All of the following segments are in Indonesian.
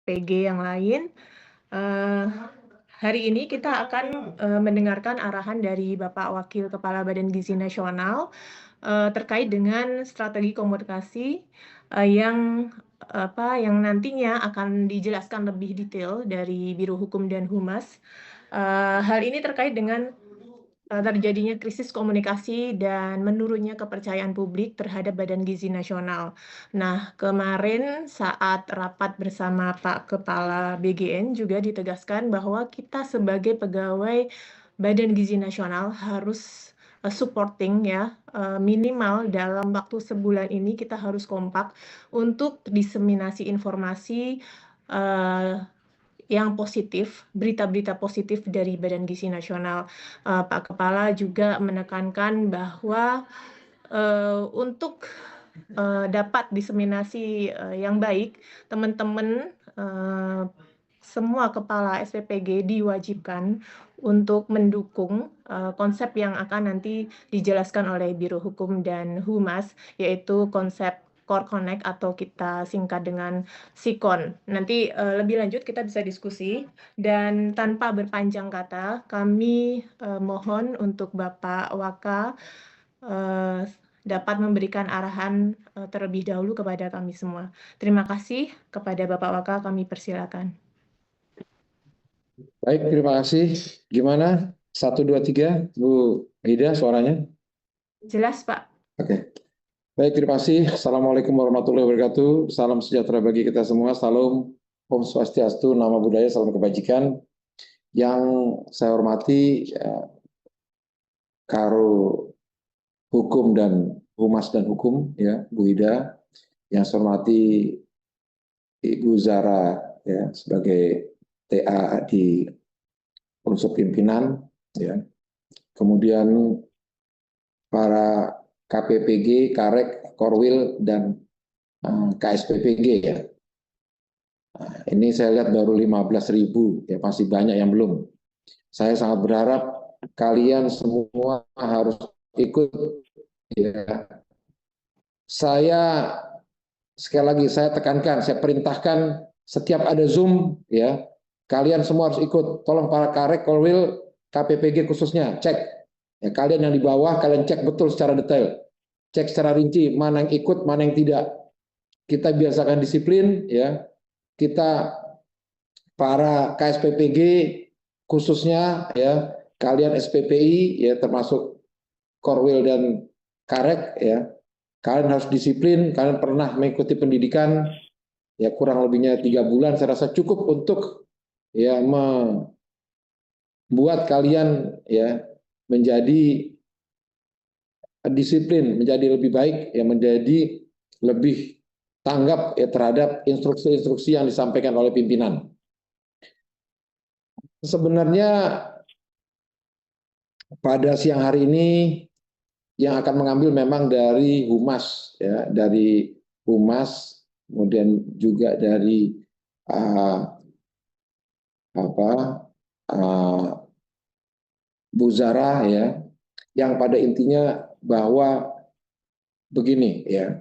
PG yang lain. Eh, Hari ini kita akan mendengarkan arahan dari Bapak Wakil Kepala Badan Gizi Nasional terkait dengan strategi komunikasi yang nantinya akan dijelaskan lebih detail dari Biro Hukum dan Humas. Hal ini terkait dengan terjadinya krisis komunikasi dan menurunnya kepercayaan publik terhadap Badan Gizi Nasional. Nah, kemarin saat rapat bersama Pak Kepala BGN juga ditegaskan bahwa kita sebagai pegawai Badan Gizi Nasional harus supporting ya, minimal dalam waktu sebulan ini kita harus kompak untuk diseminasi informasi yang positif, berita-berita positif dari Badan Gizi Nasional. Pak Kepala juga menekankan bahwa untuk dapat diseminasi yang baik, teman-teman semua kepala SPPG diwajibkan untuk mendukung konsep yang akan nanti dijelaskan oleh Biro Hukum dan Humas, yaitu konsep Core Connect atau kita singkat dengan SIKON. Nanti lebih lanjut kita bisa diskusi, dan tanpa berpanjang kata, kami mohon untuk Bapak Waka dapat memberikan arahan terlebih dahulu kepada kami semua. Terima kasih kepada Bapak Waka, kami persilakan. Baik, terima kasih. Gimana? 1, 2, 3, Bu Ida suaranya? Jelas, Pak. Oke. Baik, terima kasih. Assalamualaikum warahmatullahi wabarakatuh. Salam sejahtera bagi kita semua. Salam Om Swastiastu, Nama Budaya, salam kebajikan. Yang saya hormati Karo Hukum dan Humas dan Hukum, ya, Bu Ida. Yang saya hormati Ibu Zara, ya, sebagai TA di unsur pimpinan, ya. Kemudian para KPPG, Karek, Korwil, dan KSPPG, ya. Nah, ini saya lihat baru 15.000, ya, masih banyak yang belum. Saya sangat berharap kalian semua harus ikut, ya. Saya sekali lagi saya tekankan, saya perintahkan setiap ada Zoom, ya, kalian semua harus ikut. Tolong para Karek, Korwil, KPPG khususnya cek. Ya, kalian yang di bawah, kalian cek betul secara detail. Cek secara rinci mana yang ikut, mana yang tidak. Kita biasakan disiplin, ya. Kita para KSPPG khususnya, ya, kalian SPPI, ya, termasuk Korwil dan Karek, ya. Kalian harus disiplin, kalian pernah mengikuti pendidikan, ya, kurang lebihnya 3 bulan, saya rasa cukup untuk, ya, membuat kalian, ya, menjadi disiplin, menjadi lebih baik, ya, menjadi lebih tanggap, ya, terhadap instruksi-instruksi yang disampaikan oleh pimpinan. Sebenarnya pada siang hari ini yang akan mengambil memang dari Humas, ya, dari Humas, kemudian juga dari Bu Zara, ya, yang pada intinya bahwa begini, ya,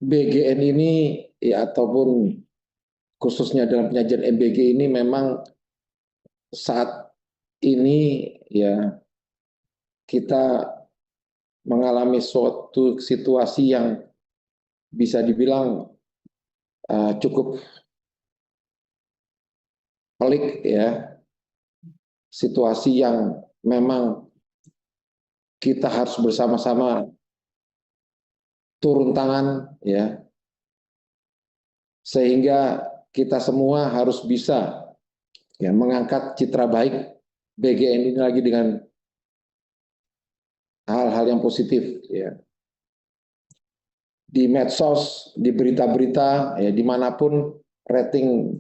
BGN ini, ya, ataupun khususnya dalam penyajian MBG ini memang saat ini, ya, kita mengalami suatu situasi yang bisa dibilang cukup pelik, ya, situasi yang memang kita harus bersama-sama turun tangan, ya, sehingga kita semua harus bisa, ya, mengangkat citra baik BGN ini lagi dengan hal-hal yang positif, ya, di medsos, di berita-berita, ya, dimanapun rating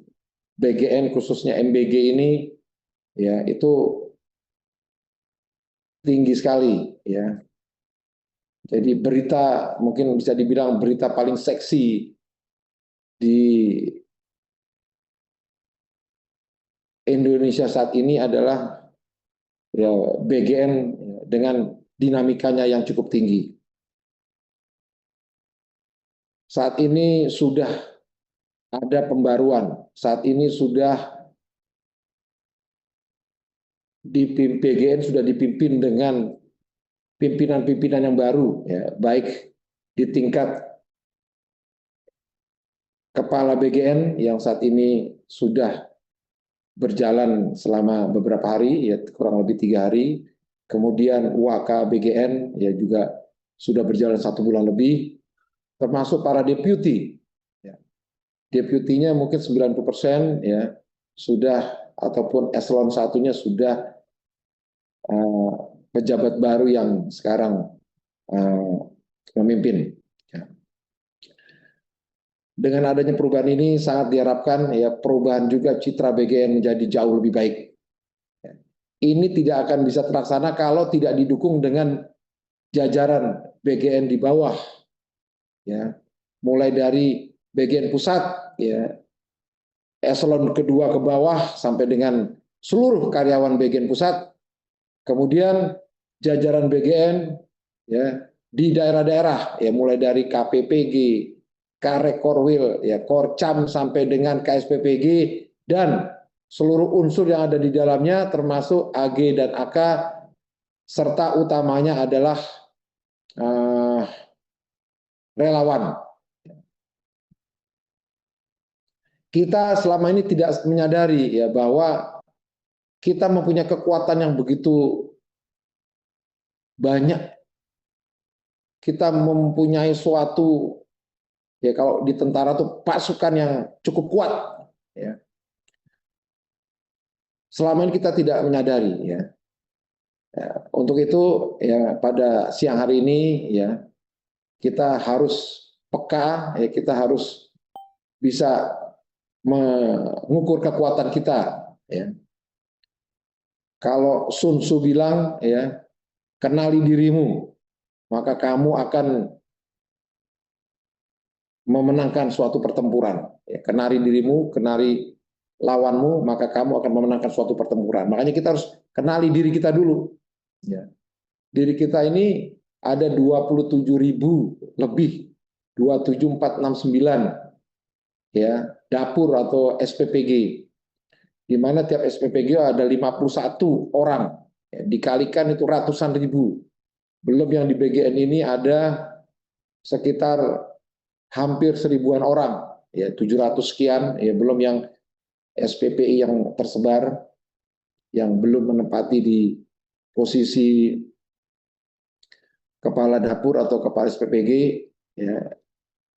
BGN khususnya MBG ini, ya, itu tinggi sekali, ya. Jadi berita mungkin bisa dibilang berita paling seksi di Indonesia saat ini adalah, ya, BGN dengan dinamikanya yang cukup tinggi. saat ini sudah ada pembaruan, saat ini sudah BGN sudah dipimpin dengan pimpinan-pimpinan yang baru, ya, baik di tingkat kepala BGN yang saat ini sudah berjalan selama beberapa hari, ya kurang lebih 3 hari, kemudian WK BGN ya juga sudah berjalan 1 bulan lebih, termasuk para deputi. Ya. Deputinya mungkin 90% ya sudah, ataupun eselon 1-nya sudah pejabat baru yang sekarang memimpin. Ya. Dengan adanya perubahan ini sangat diharapkan ya perubahan juga citra BGN menjadi jauh lebih baik. Ya. Ini tidak akan bisa terlaksana kalau tidak didukung dengan jajaran BGN di bawah. Ya. Mulai dari BGN pusat, ya, eselon kedua ke bawah sampai dengan seluruh karyawan BGN pusat. Kemudian jajaran BGN ya di daerah-daerah ya mulai dari KPPG, Karekorwil, ya Korcam sampai dengan KSPPG dan seluruh unsur yang ada di dalamnya termasuk AG dan AK serta utamanya adalah relawan. Kita selama ini tidak menyadari ya bahwa kita mempunyai kekuatan yang begitu banyak. Kita mempunyai suatu ya kalau di tentara tuh pasukan yang cukup kuat ya. Selama ini kita tidak menyadari ya. Ya, untuk itu ya pada siang hari ini ya kita harus peka ya, kita harus bisa mengukur kekuatan kita ya. Kalau Sun Tzu bilang ya, kenali dirimu, maka kamu akan memenangkan suatu pertempuran. Ya, kenali dirimu, kenali lawanmu, maka kamu akan memenangkan suatu pertempuran. Makanya kita harus kenali diri kita dulu. Ya. Diri kita ini ada 27.000 lebih, 27469 ya, dapur atau SPPG. Di mana tiap SPPG ada 51 orang, ya, dikalikan itu ratusan ribu. Belum yang di BGN ini ada sekitar hampir 1000-an orang, ya 700 sekian, ya belum yang SPPI yang tersebar, yang belum menempati di posisi kepala dapur atau kepala SPPG, ya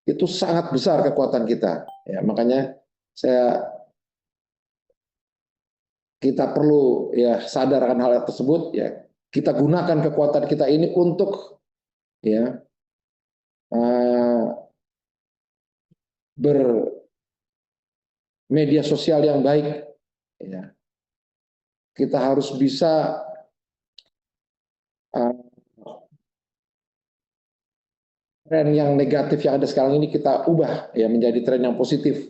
itu sangat besar kekuatan kita. Ya, makanya kita perlu ya sadar akan hal tersebut. Ya, kita gunakan kekuatan kita ini untuk ya bermedia sosial yang baik. Ya. Kita harus bisa tren yang negatif yang ada sekarang ini kita ubah ya menjadi tren yang positif.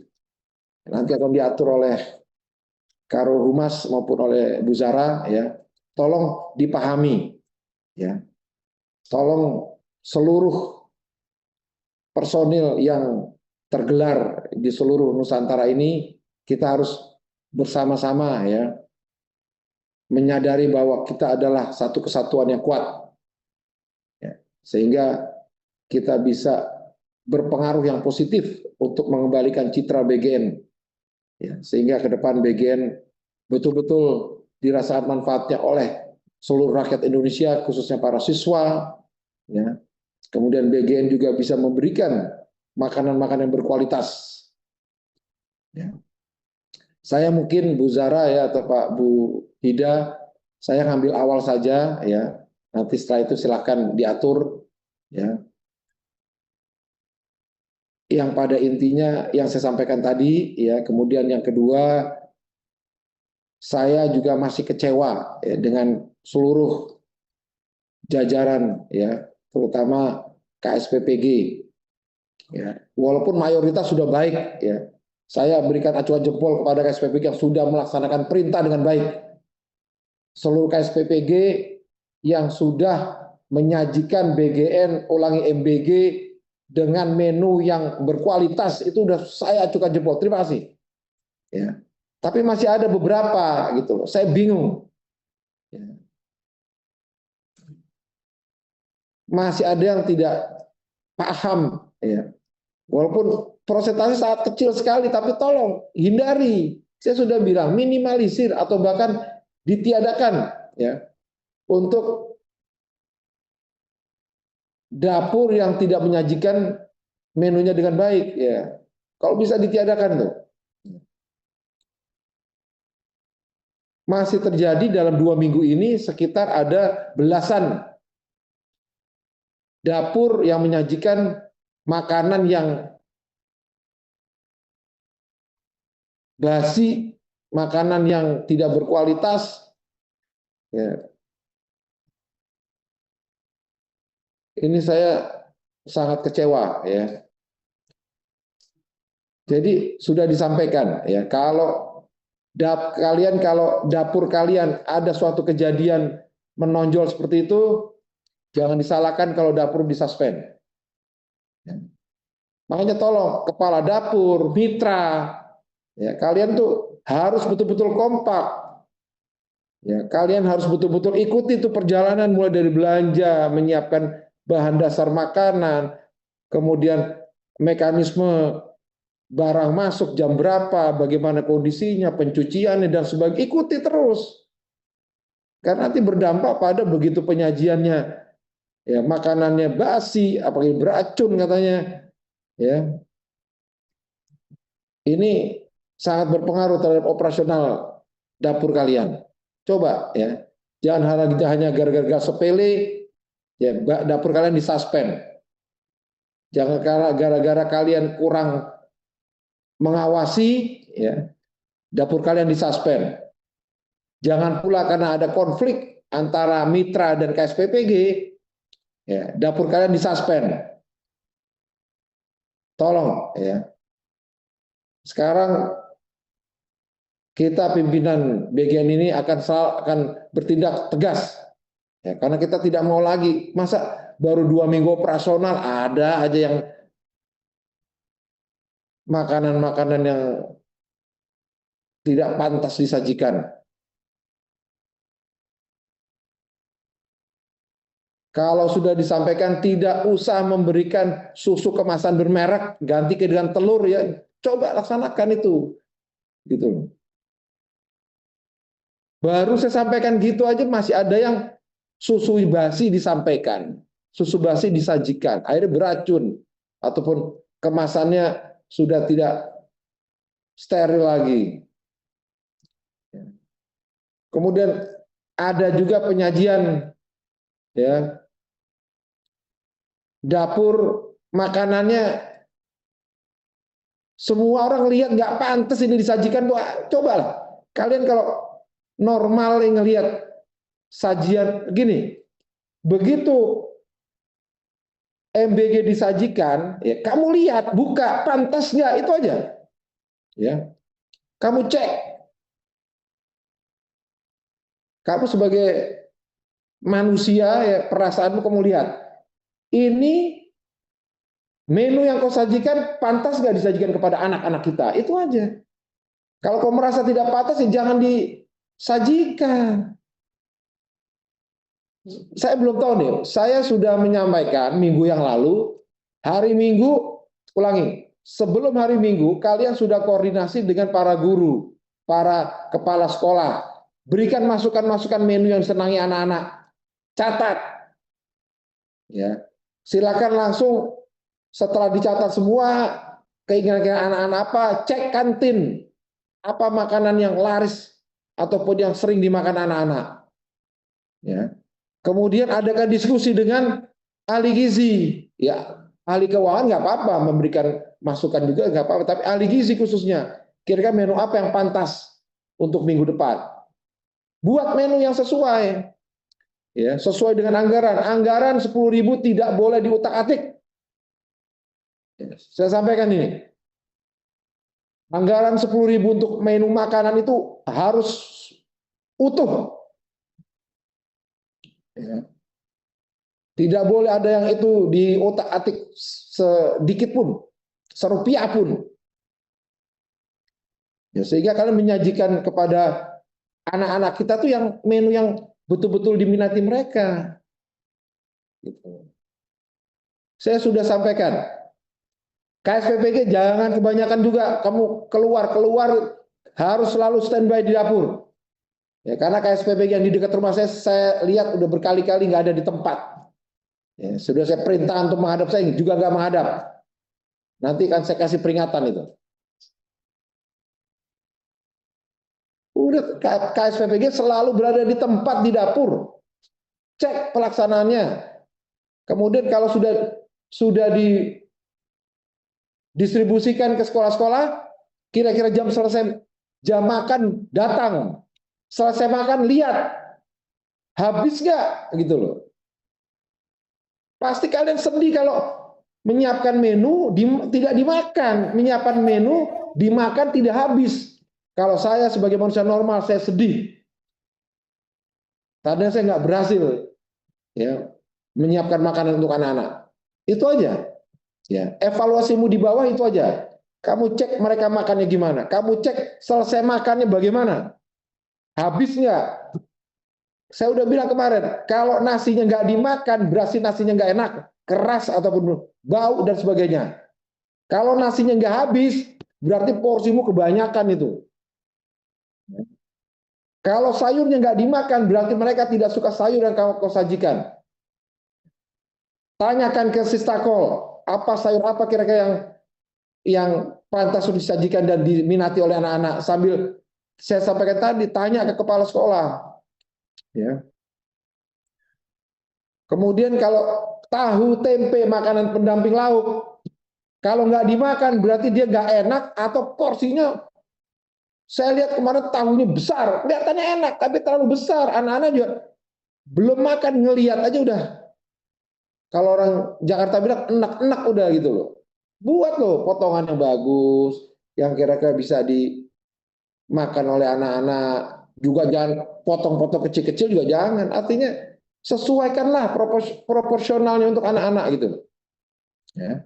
Nanti akan diatur oleh Karo Humas maupun oleh Bu Zara ya. Tolong dipahami ya. Tolong seluruh personil yang tergelar di seluruh Nusantara ini kita harus bersama-sama ya menyadari bahwa kita adalah satu kesatuan yang kuat ya, sehingga kita bisa berpengaruh yang positif untuk mengembalikan citra BGN ya, sehingga ke depan BGN betul-betul dirasakan manfaatnya oleh seluruh rakyat Indonesia khususnya para siswa ya. Kemudian BGN juga bisa memberikan makanan-makanan yang berkualitas. Ya. Saya mungkin Bu Zara ya atau Pak Bu Hida, saya ngambil awal saja ya. Nanti setelah itu silakan diatur ya. Yang pada intinya yang saya sampaikan tadi ya. Kemudian yang kedua, saya juga masih kecewa ya, dengan seluruh jajaran ya, terutama KSPPG. Ya, walaupun mayoritas sudah baik, ya, saya berikan acuan jempol kepada KSPPG yang sudah melaksanakan perintah dengan baik. Seluruh KSPPG yang sudah menyajikan BGN ulangi MBG dengan menu yang berkualitas itu udah saya acungkan jempol. Terima kasih. Ya. Tapi masih ada beberapa gitu loh. Saya bingung. Ya. Masih ada yang tidak paham. Ya. Walaupun persentase sangat kecil sekali, tapi tolong hindari. Saya sudah bilang minimalisir atau bahkan ditiadakan ya untuk dapur yang tidak menyajikan menunya dengan baik ya. Kalau bisa ditiadakan tuh. Masih terjadi dalam 2 minggu ini sekitar ada belasan dapur yang menyajikan makanan yang basi, makanan yang tidak berkualitas. Ya. Ini saya sangat kecewa ya. Jadi sudah disampaikan ya, kalau dapur kalian ada suatu kejadian menonjol seperti itu, jangan disalahkan kalau dapur disuspend. Ya. Makanya tolong kepala dapur, mitra, ya kalian tuh harus betul-betul kompak. Ya, kalian harus betul-betul ikuti itu perjalanan mulai dari belanja, menyiapkan bahan dasar makanan, kemudian mekanisme barang masuk jam berapa, bagaimana kondisinya, pencuciannya dan sebagainya, ikuti terus. Karena nanti berdampak pada begitu penyajiannya, ya makanannya basi, apalagi beracun katanya, ya ini sangat berpengaruh terhadap operasional dapur kalian. Coba ya, jangan hanya gara-gara sepele, ya dapur kalian disuspend. Jangan gara-gara kalian kurang mengawasi, ya dapur kalian disuspend. Jangan pula karena ada konflik antara mitra dan KSPPG, ya, dapur kalian disuspend. Tolong, ya. Sekarang kita pimpinan bagian ini akan bertindak tegas, ya, karena kita tidak mau lagi masa baru 2 minggu operasional ada aja yang makanan-makanan yang tidak pantas disajikan. Kalau sudah disampaikan tidak usah memberikan susu kemasan bermerek, ganti dengan telur ya, coba laksanakan itu. Gitu. Baru saya sampaikan gitu aja masih ada yang susu basi disampaikan, susu basi disajikan, akhirnya beracun ataupun kemasannya sudah tidak steril lagi. Kemudian ada juga penyajian ya dapur makanannya semua orang lihat nggak pantas ini disajikan, cobalah kalian kalau normal ngelihat sajian gini, begitu MBG disajikan, ya kamu lihat buka pantas nggak, itu aja, ya kamu cek, kamu sebagai manusia ya perasaanmu kamu lihat ini menu yang kau sajikan pantas nggak disajikan kepada anak-anak kita, itu aja. Kalau kau merasa tidak pantas ya jangan disajikan. Saya belum tahu nih, saya sudah menyampaikan minggu yang lalu, hari Minggu, ulangi, sebelum hari Minggu kalian sudah koordinasi dengan para guru, para kepala sekolah, berikan masukan-masukan menu yang disenangi anak-anak, catat, ya silakan langsung setelah dicatat semua keinginan anak-anak apa, cek kantin apa makanan yang laris ataupun yang sering dimakan anak-anak, ya. Kemudian adakan diskusi dengan ahli gizi, ya ahli keuangan nggak apa-apa memberikan masukan juga nggak apa-apa, tapi ahli gizi khususnya kira-kira menu apa yang pantas untuk minggu depan. Buat menu yang sesuai, ya sesuai dengan anggaran. Anggaran 10.000 tidak boleh diutak-atik. Ya, saya sampaikan ini, anggaran 10.000 untuk menu makanan itu harus utuh. Ya. Tidak boleh ada yang itu di otak-atik sedikit pun, serupiah pun. Ya, sehingga kalian menyajikan kepada anak-anak kita tuh yang menu yang betul-betul diminati mereka. Gitu. Saya sudah sampaikan, KSPPG jangan kebanyakan juga kamu keluar harus selalu standby di dapur. Ya, karena KSPPG yang di dekat rumah saya lihat udah berkali-kali nggak ada di tempat. Ya, sudah saya perintah untuk menghadap, saya juga nggak menghadap. Nanti kan saya kasih peringatan itu. Udah KSPPG selalu berada di tempat di dapur. Cek pelaksanaannya. Kemudian kalau sudah didistribusikan ke sekolah-sekolah, kira-kira jam selesai jam makan datang. Selesai makan lihat habis nggak gitu loh. Pasti kalian sedih kalau menyiapkan menu tidak dimakan, menyiapkan menu dimakan tidak habis. Kalau saya sebagai manusia normal saya sedih. Karena saya nggak berhasil ya menyiapkan makanan untuk anak-anak. Itu aja. Ya, evaluasimu di bawah itu aja. Kamu cek mereka makannya gimana. Kamu cek selesai makannya bagaimana. Habis nggak? Saya udah bilang kemarin, kalau nasinya nggak dimakan, berarti nasinya nggak enak, keras ataupun bau dan sebagainya. Kalau nasinya nggak habis, berarti porsimu kebanyakan itu. Kalau sayurnya nggak dimakan, berarti mereka tidak suka sayur yang kau sajikan. Tanyakan ke Sistakol, apa sayur apa kira-kira yang pantas untuk disajikan dan diminati oleh anak-anak. Sambil saya sampaikan tadi, tanya ke kepala sekolah. Ya. Kemudian kalau tahu, tempe, makanan pendamping lauk, kalau nggak dimakan berarti dia nggak enak atau porsinya. Saya lihat kemarin tahunya besar, kelihatannya enak tapi terlalu besar. Anak-anak juga belum makan, ngelihat aja udah. Kalau orang Jakarta bilang enak-enak udah gitu loh. Buat loh potongan yang bagus, yang kira-kira bisa dimakan oleh anak-anak. Juga jangan potong-potong kecil-kecil juga jangan. Artinya sesuaikanlah proporsionalnya untuk anak-anak gitu. Ya,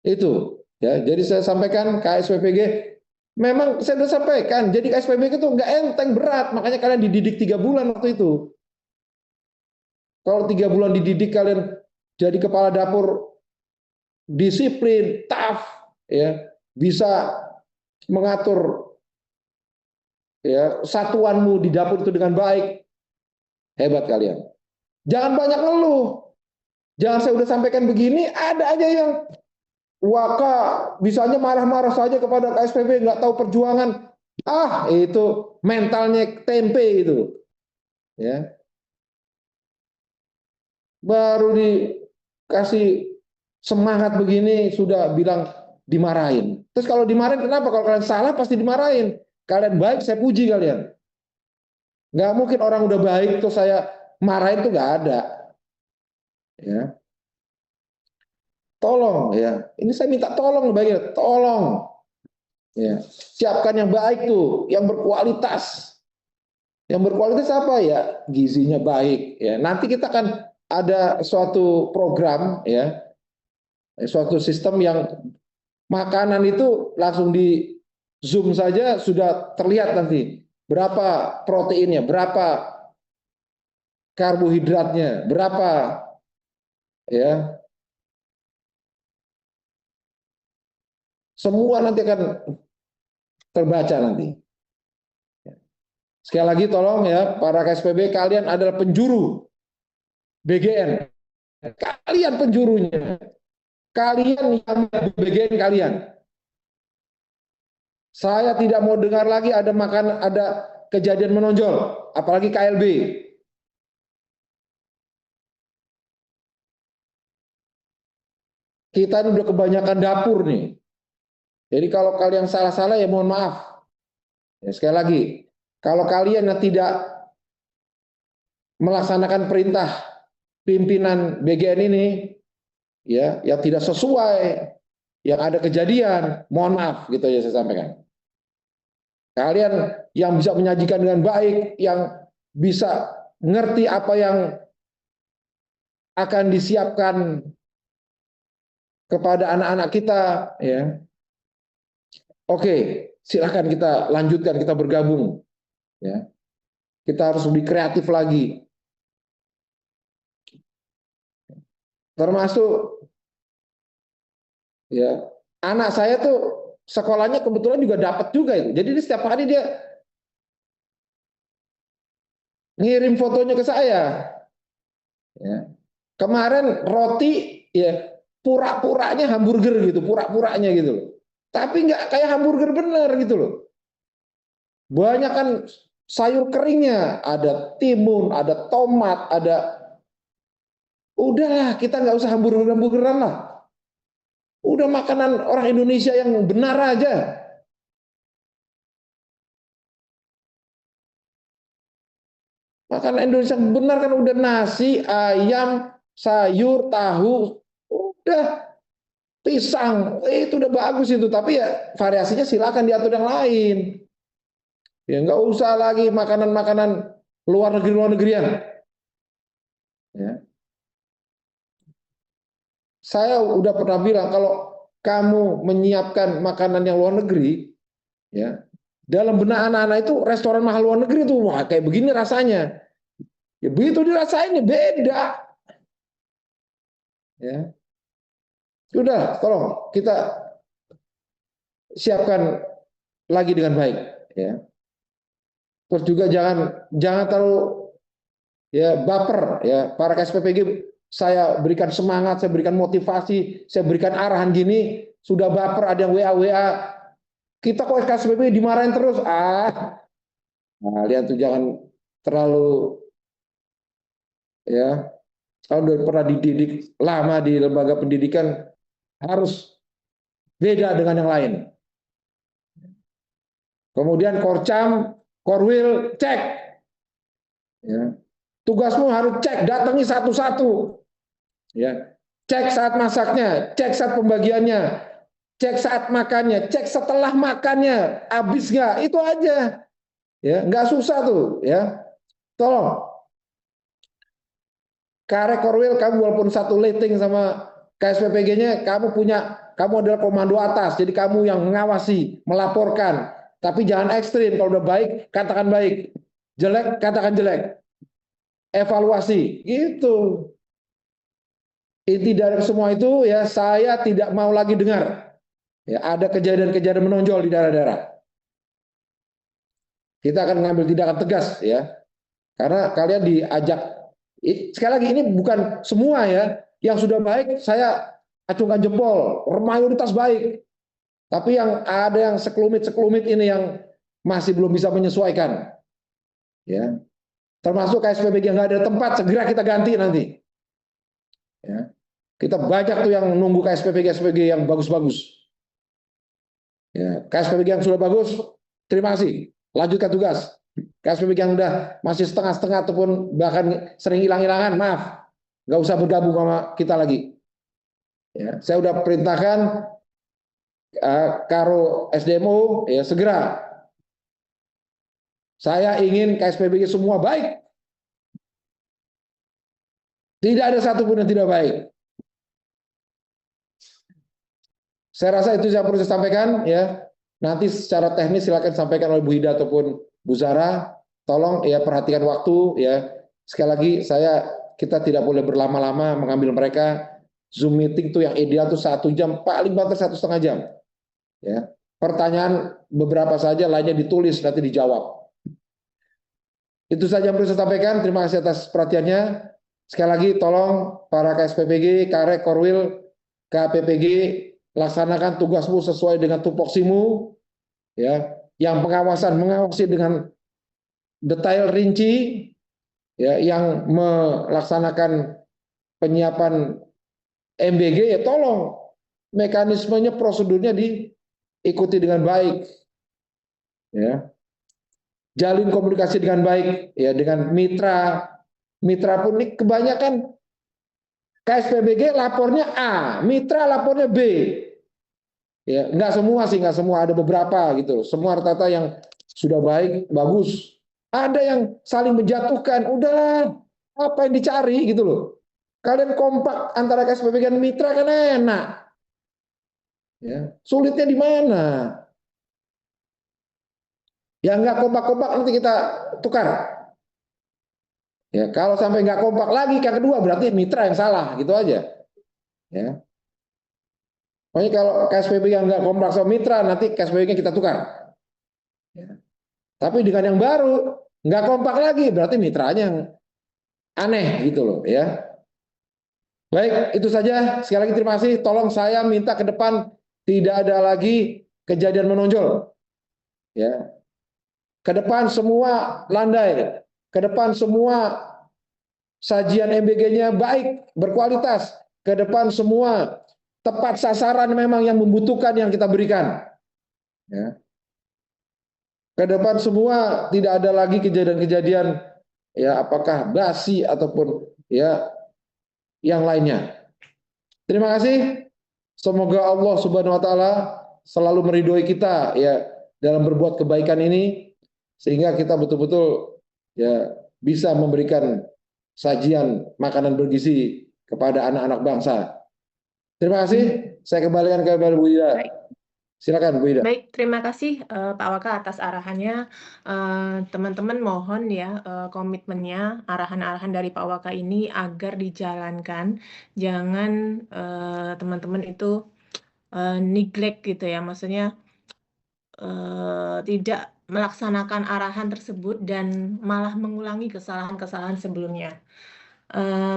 itu. Ya, jadi saya sampaikan KSPPG. Memang saya sudah sampaikan. Jadi KSPPG itu nggak enteng, berat. Makanya kalian dididik 3 bulan waktu itu. Kalau 3 bulan dididik kalian jadi kepala dapur disiplin, tough, ya, bisa mengatur ya satuanmu di dapur itu dengan baik, hebat kalian. Jangan banyak ngeluh. Jangan saya udah sampaikan begini, ada aja yang waka bisanya marah-marah saja kepada KSPB, nggak tahu perjuangan. Ah, itu mentalnya tempe itu. Ya. Baru dikasih semangat begini sudah bilang dimarahin. Terus kalau dimarahin kenapa? Kalau kalian salah pasti dimarahin. Kalian baik saya puji kalian. Nggak mungkin orang udah baik terus saya marahin tuh nggak ada. Ya. Tolong ya. Ini saya minta tolong baik, tolong. Ya. Siapkan yang baik tuh, yang berkualitas. Yang berkualitas apa ya? Gizinya baik ya. Nanti kita akan ada suatu program ya. Suatu sistem yang makanan itu langsung di zoom saja sudah terlihat nanti berapa proteinnya, berapa karbohidratnya, berapa ya. Semua nanti akan terbaca nanti. Sekali lagi tolong ya para KSPB, kalian adalah penjuru BGN. Kalian penjurunya. Kalian yang BGN kalian. Saya tidak mau dengar lagi ada kejadian menonjol, apalagi KLB. Kita ini udah kebanyakan dapur nih. Jadi kalau kalian salah-salah ya mohon maaf. Ya, sekali lagi, kalau kalian yang tidak melaksanakan perintah pimpinan BGN ini, ya, yang tidak sesuai, yang ada kejadian, mohon maaf, gitu ya saya sampaikan. Kalian yang bisa menyajikan dengan baik, yang bisa ngerti apa yang akan disiapkan kepada anak-anak kita, ya. Oke, silakan kita lanjutkan, kita bergabung, ya. Kita harus lebih kreatif lagi, termasuk ya anak saya tuh sekolahnya kebetulan juga dapat juga itu. Jadi dia setiap hari dia ngirim fotonya ke saya. Ya. Kemarin roti ya pura-puranya hamburger gitu, pura-puranya gitu loh. Tapi nggak kayak hamburger bener gitu loh. Banyak kan sayur keringnya, ada timun, ada tomat, ada. Udahlah, kita nggak usah hamburger-hamburgeran lah. Udah makanan orang Indonesia yang benar aja. Makanan Indonesia benar kan udah nasi, ayam, sayur, tahu, udah pisang, itu udah bagus itu. Tapi ya variasinya silakan diatur yang lain. Ya nggak usah lagi makanan-makanan luar negerian. Ya. Saya udah pernah bilang kalau kamu menyiapkan makanan yang luar negeri, ya dalam benak anak-anak itu restoran mahal luar negeri itu wah kayak begini rasanya. Ya begitu dirasain beda. Ya. Sudah, tolong kita siapkan lagi dengan baik. Ya. Terus juga jangan terlalu ya baper ya para KSPPG. Saya berikan semangat, saya berikan motivasi, saya berikan arahan gini, sudah baper ada yang WA. Kita kok KSPPG dimarahin terus. Kalian tuh jangan terlalu ya. Kalau udah pernah dididik lama di lembaga pendidikan harus beda dengan yang lain. Kemudian Korcam, Korwil, cek. Ya. Tugasmu harus cek, datangi satu-satu. Ya. Cek saat masaknya, cek saat pembagiannya, cek saat makannya, cek setelah makannya, habis nggak? Itu aja. Ya, nggak susah tuh. Ya, tolong. Karek Korwil, kamu walaupun satu rating sama KSPPG-nya, kamu adalah komando atas, jadi kamu yang mengawasi, melaporkan. Tapi jangan ekstrim. Kalau udah baik, katakan baik. Jelek, katakan jelek. Evaluasi, gitu. Inti dari semua itu ya saya tidak mau lagi dengar. Ya, ada kejadian-kejadian menonjol di daerah-daerah. Kita akan mengambil tindakan tegas ya. Karena kalian diajak. Sekali lagi ini bukan semua ya. Yang sudah baik saya acungkan jempol, mayoritas baik. Tapi yang ada yang sekelumit ini yang masih belum bisa menyesuaikan. Ya. Termasuk KSPBG yang nggak ada tempat, segera kita ganti nanti. Ya. Kita banyak tuh yang nunggu KSPBG yang bagus-bagus. Ya. KSPBG yang sudah bagus, terima kasih. Lanjutkan tugas. KSPBG yang udah masih setengah-setengah ataupun bahkan sering hilang-hilangan, maaf. Nggak usah bergabung sama kita lagi. Ya. Saya udah perintahkan Karo SDMO ya segera. Saya ingin KSPBG semua baik. Tidak ada satupun yang tidak baik. Saya rasa itu yang perlu saya sampaikan ya. Nanti secara teknis silakan sampaikan oleh Bu Hida ataupun Bu Zara. Tolong ya perhatikan waktu ya. Sekali lagi kita tidak boleh berlama-lama mengambil mereka. Zoom meeting tuh yang ideal tuh 1 jam, paling banter 1,5 jam. Ya. Pertanyaan beberapa saja, lainnya ditulis nanti dijawab. Itu saja yang perlu saya sampaikan. Terima kasih atas perhatiannya. Sekali lagi tolong para KSPPG, Karek, Korwil, KPPG laksanakan tugasmu sesuai dengan tupoksimu ya. Yang pengawasan mengawasi dengan detail rinci ya, yang melaksanakan penyiapan MBG ya tolong mekanismenya prosedurnya diikuti dengan baik. Ya. Jalin komunikasi dengan baik ya dengan mitra. Mitra pun ini kebanyakan KSPBG lapornya A, mitra lapornya B. Ya, nggak semua ada beberapa gitu. Semua rata-rata yang sudah baik, bagus. Ada yang saling menjatuhkan, udahlah, apa yang dicari gitu loh. Kalian kompak antara KSPPG dan mitra kan enak. Ya, sulitnya di mana? Ya nggak kompak-kompak nanti kita tukar. Ya, kalau sampai nggak kompak lagi yang kedua berarti mitra yang salah, gitu aja. Ya. Pokoknya kalau KSPPG yang nggak kompak sama mitra, nanti KSPPG kita tukar. Ya. Tapi dengan yang baru nggak kompak lagi, berarti mitranya yang aneh gitu loh, ya. Baik, itu saja. Sekali lagi terima kasih. Tolong saya minta ke depan tidak ada lagi kejadian menonjol. Ya. Ke depan semua landai. Ke depan semua sajian MBG-nya baik, berkualitas. Ke depan semua tepat sasaran memang yang membutuhkan yang kita berikan. Ya. Ke depan semua tidak ada lagi kejadian-kejadian ya apakah basi ataupun ya yang lainnya. Terima kasih. Semoga Allah Subhanahu wa taala selalu meridhoi kita ya dalam berbuat kebaikan ini sehingga kita betul-betul ya bisa memberikan sajian makanan bergizi kepada anak-anak bangsa. Terima kasih. Saya kembalikan kepada Bu Ida. Baik. Silakan Bu Ida. Baik, terima kasih Pak Waka atas arahannya. Teman-teman mohon ya komitmennya, arahan-arahan dari Pak Waka ini agar dijalankan. Jangan teman-teman itu neglect gitu ya, maksudnya tidak melaksanakan arahan tersebut dan malah mengulangi kesalahan-kesalahan sebelumnya.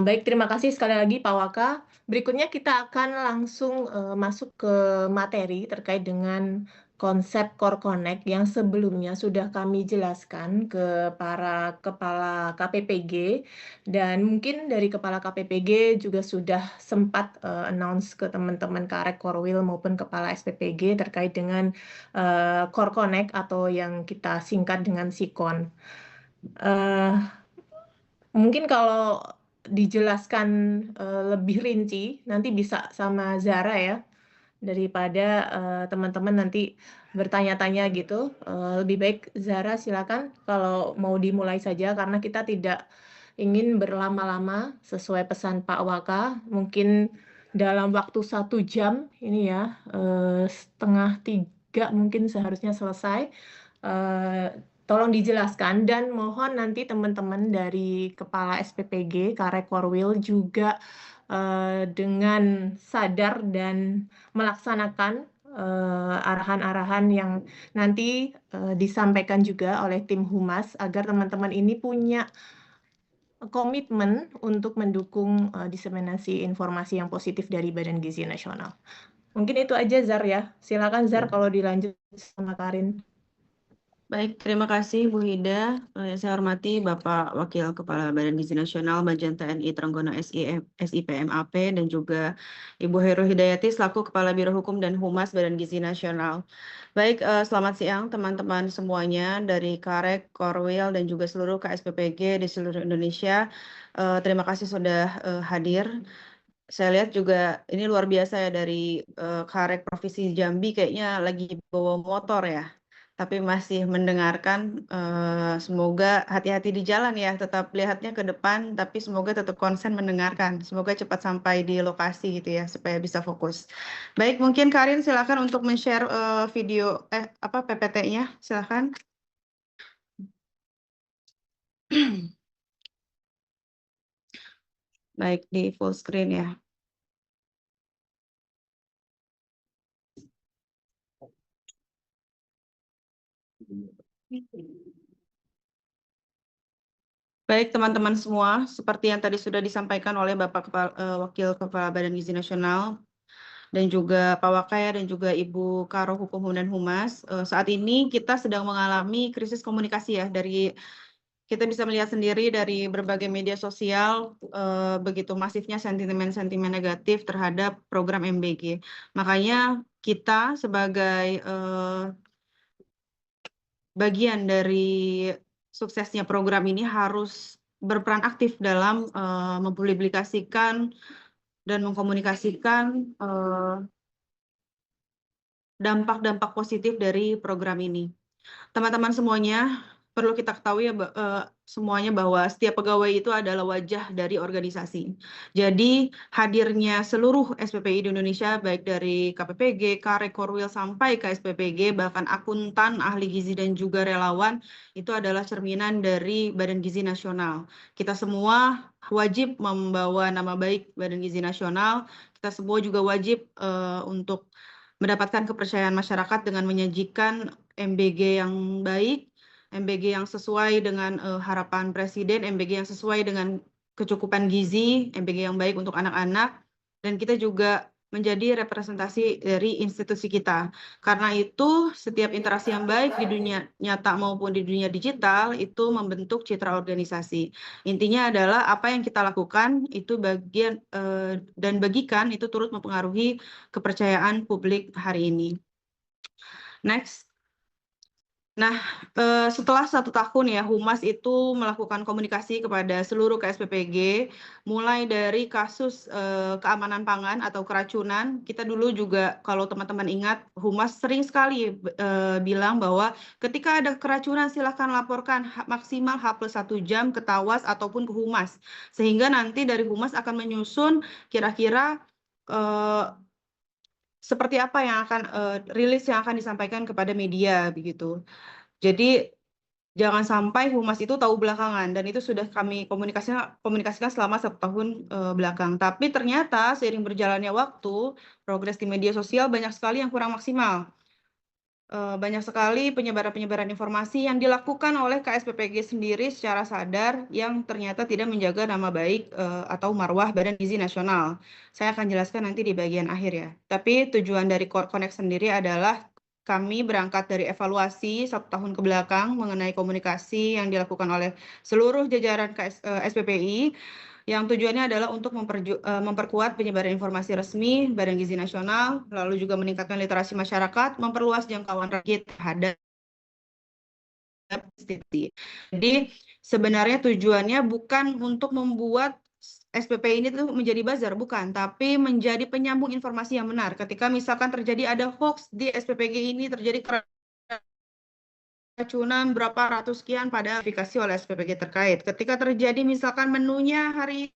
Baik, terima kasih sekali lagi Pak Waka. Berikutnya kita akan langsung masuk ke materi terkait dengan konsep Core Connect yang sebelumnya sudah kami jelaskan ke para kepala KPPG dan mungkin dari kepala KPPG juga sudah sempat announce ke teman-teman Karek Korwil maupun kepala SPPG terkait dengan Core Connect atau yang kita singkat dengan SIKON. Mungkin kalau dijelaskan lebih rinci, nanti bisa sama Zara ya, daripada teman-teman nanti bertanya-tanya gitu. Lebih baik Zara silakan kalau mau dimulai saja, karena kita tidak ingin berlama-lama sesuai pesan Pak Waka. Mungkin dalam waktu 1 jam ini ya, 2:30 mungkin seharusnya selesai. Tolong dijelaskan dan mohon nanti teman-teman dari Kepala SPPG Karek Korwil juga dengan sadar dan melaksanakan arahan-arahan yang nanti disampaikan juga oleh tim Humas agar teman-teman ini punya komitmen untuk mendukung diseminasi informasi yang positif dari Badan Gizi Nasional. Mungkin itu aja Zar ya. Silakan Zar kalau dilanjut sama Karin. Baik, terima kasih Bu Hida. Yang saya hormati Bapak Wakil Kepala Badan Gizi Nasional Majen TNI Trenggono SIPMAP dan juga Ibu Heru Hidayati selaku Kepala Biro Hukum dan Humas Badan Gizi Nasional. Baik, selamat siang teman-teman semuanya dari Karek, Korwil, dan juga seluruh KSPPG di seluruh Indonesia. Terima kasih sudah hadir. Saya lihat juga ini luar biasa ya dari Karek Provinsi Jambi kayaknya lagi bawa motor ya. Tapi masih mendengarkan, semoga hati-hati di jalan ya, tetap lihatnya ke depan, tapi semoga tetap konsen mendengarkan. Semoga cepat sampai di lokasi gitu ya, supaya bisa fokus. Baik, mungkin Karin silakan untuk men-share video PPT-nya, silakan. Baik, di full screen ya. Baik teman-teman semua, seperti yang tadi sudah disampaikan oleh Bapak Wakil Kepala Badan Gizi Nasional dan juga Pak Wakaya dan juga Ibu Karo Hukum dan Humas, saat ini kita sedang mengalami krisis komunikasi ya. Dari kita bisa melihat sendiri dari berbagai media sosial begitu masifnya sentimen-sentimen negatif terhadap program MBG. Makanya kita sebagai bagian dari suksesnya program ini harus berperan aktif dalam mempublikasikan dan mengkomunikasikan dampak-dampak positif dari program ini. Teman-teman semuanya, perlu kita ketahui ya semuanya bahwa setiap pegawai itu adalah wajah dari organisasi. Jadi hadirnya seluruh SPPI di Indonesia baik dari KPPG, Karek, Korwil sampai ke SPPG bahkan akuntan, ahli gizi dan juga relawan itu adalah cerminan dari Badan Gizi Nasional. Kita semua wajib membawa nama baik Badan Gizi Nasional. Kita semua juga wajib untuk mendapatkan kepercayaan masyarakat dengan menyajikan MBG yang baik, MBG yang sesuai dengan harapan Presiden, MBG yang sesuai dengan kecukupan gizi, MBG yang baik untuk anak-anak, dan kita juga menjadi representasi dari institusi kita. Karena itu, setiap interaksi yang baik di dunia nyata maupun di dunia digital itu membentuk citra organisasi. Intinya adalah apa yang kita lakukan itu bagian dan bagikan itu turut mempengaruhi kepercayaan publik hari ini. Next. Nah, setelah 1 tahun ya, Humas itu melakukan komunikasi kepada seluruh KSPPG, mulai dari kasus keamanan pangan atau keracunan. Kita dulu juga, kalau teman-teman ingat, Humas sering sekali bilang bahwa ketika ada keracunan silahkan laporkan maksimal H+1 jam ke Tawas ataupun ke Humas. Sehingga nanti dari Humas akan menyusun kira-kira seperti apa yang akan rilis yang akan disampaikan kepada media begitu. Jadi jangan sampai Humas itu tahu belakangan dan itu sudah kami komunikasikan selama 1 tahun belakang. Tapi ternyata seiring berjalannya waktu, progres di media sosial banyak sekali yang kurang maksimal. Banyak sekali penyebaran informasi yang dilakukan oleh KSPPG sendiri secara sadar yang ternyata tidak menjaga nama baik atau marwah Badan Gizi Nasional. Saya akan jelaskan nanti di bagian akhir ya. Tapi tujuan dari Connect sendiri adalah kami berangkat dari evaluasi 1 tahun ke belakang mengenai komunikasi yang dilakukan oleh seluruh jajaran SPPI yang tujuannya adalah untuk memperkuat penyebaran informasi resmi Badan Gizi Nasional, lalu juga meningkatkan literasi masyarakat, memperluas jangkauan rakyat terhadap institusi. Jadi sebenarnya tujuannya bukan untuk membuat SPPI ini tuh menjadi buzzer, bukan, tapi menjadi penyambung informasi yang benar. Ketika misalkan terjadi ada hoax di SPPG ini, terjadi keracunan berapa ratus sekian pada verifikasi oleh SPPG terkait. Ketika terjadi misalkan menunya hari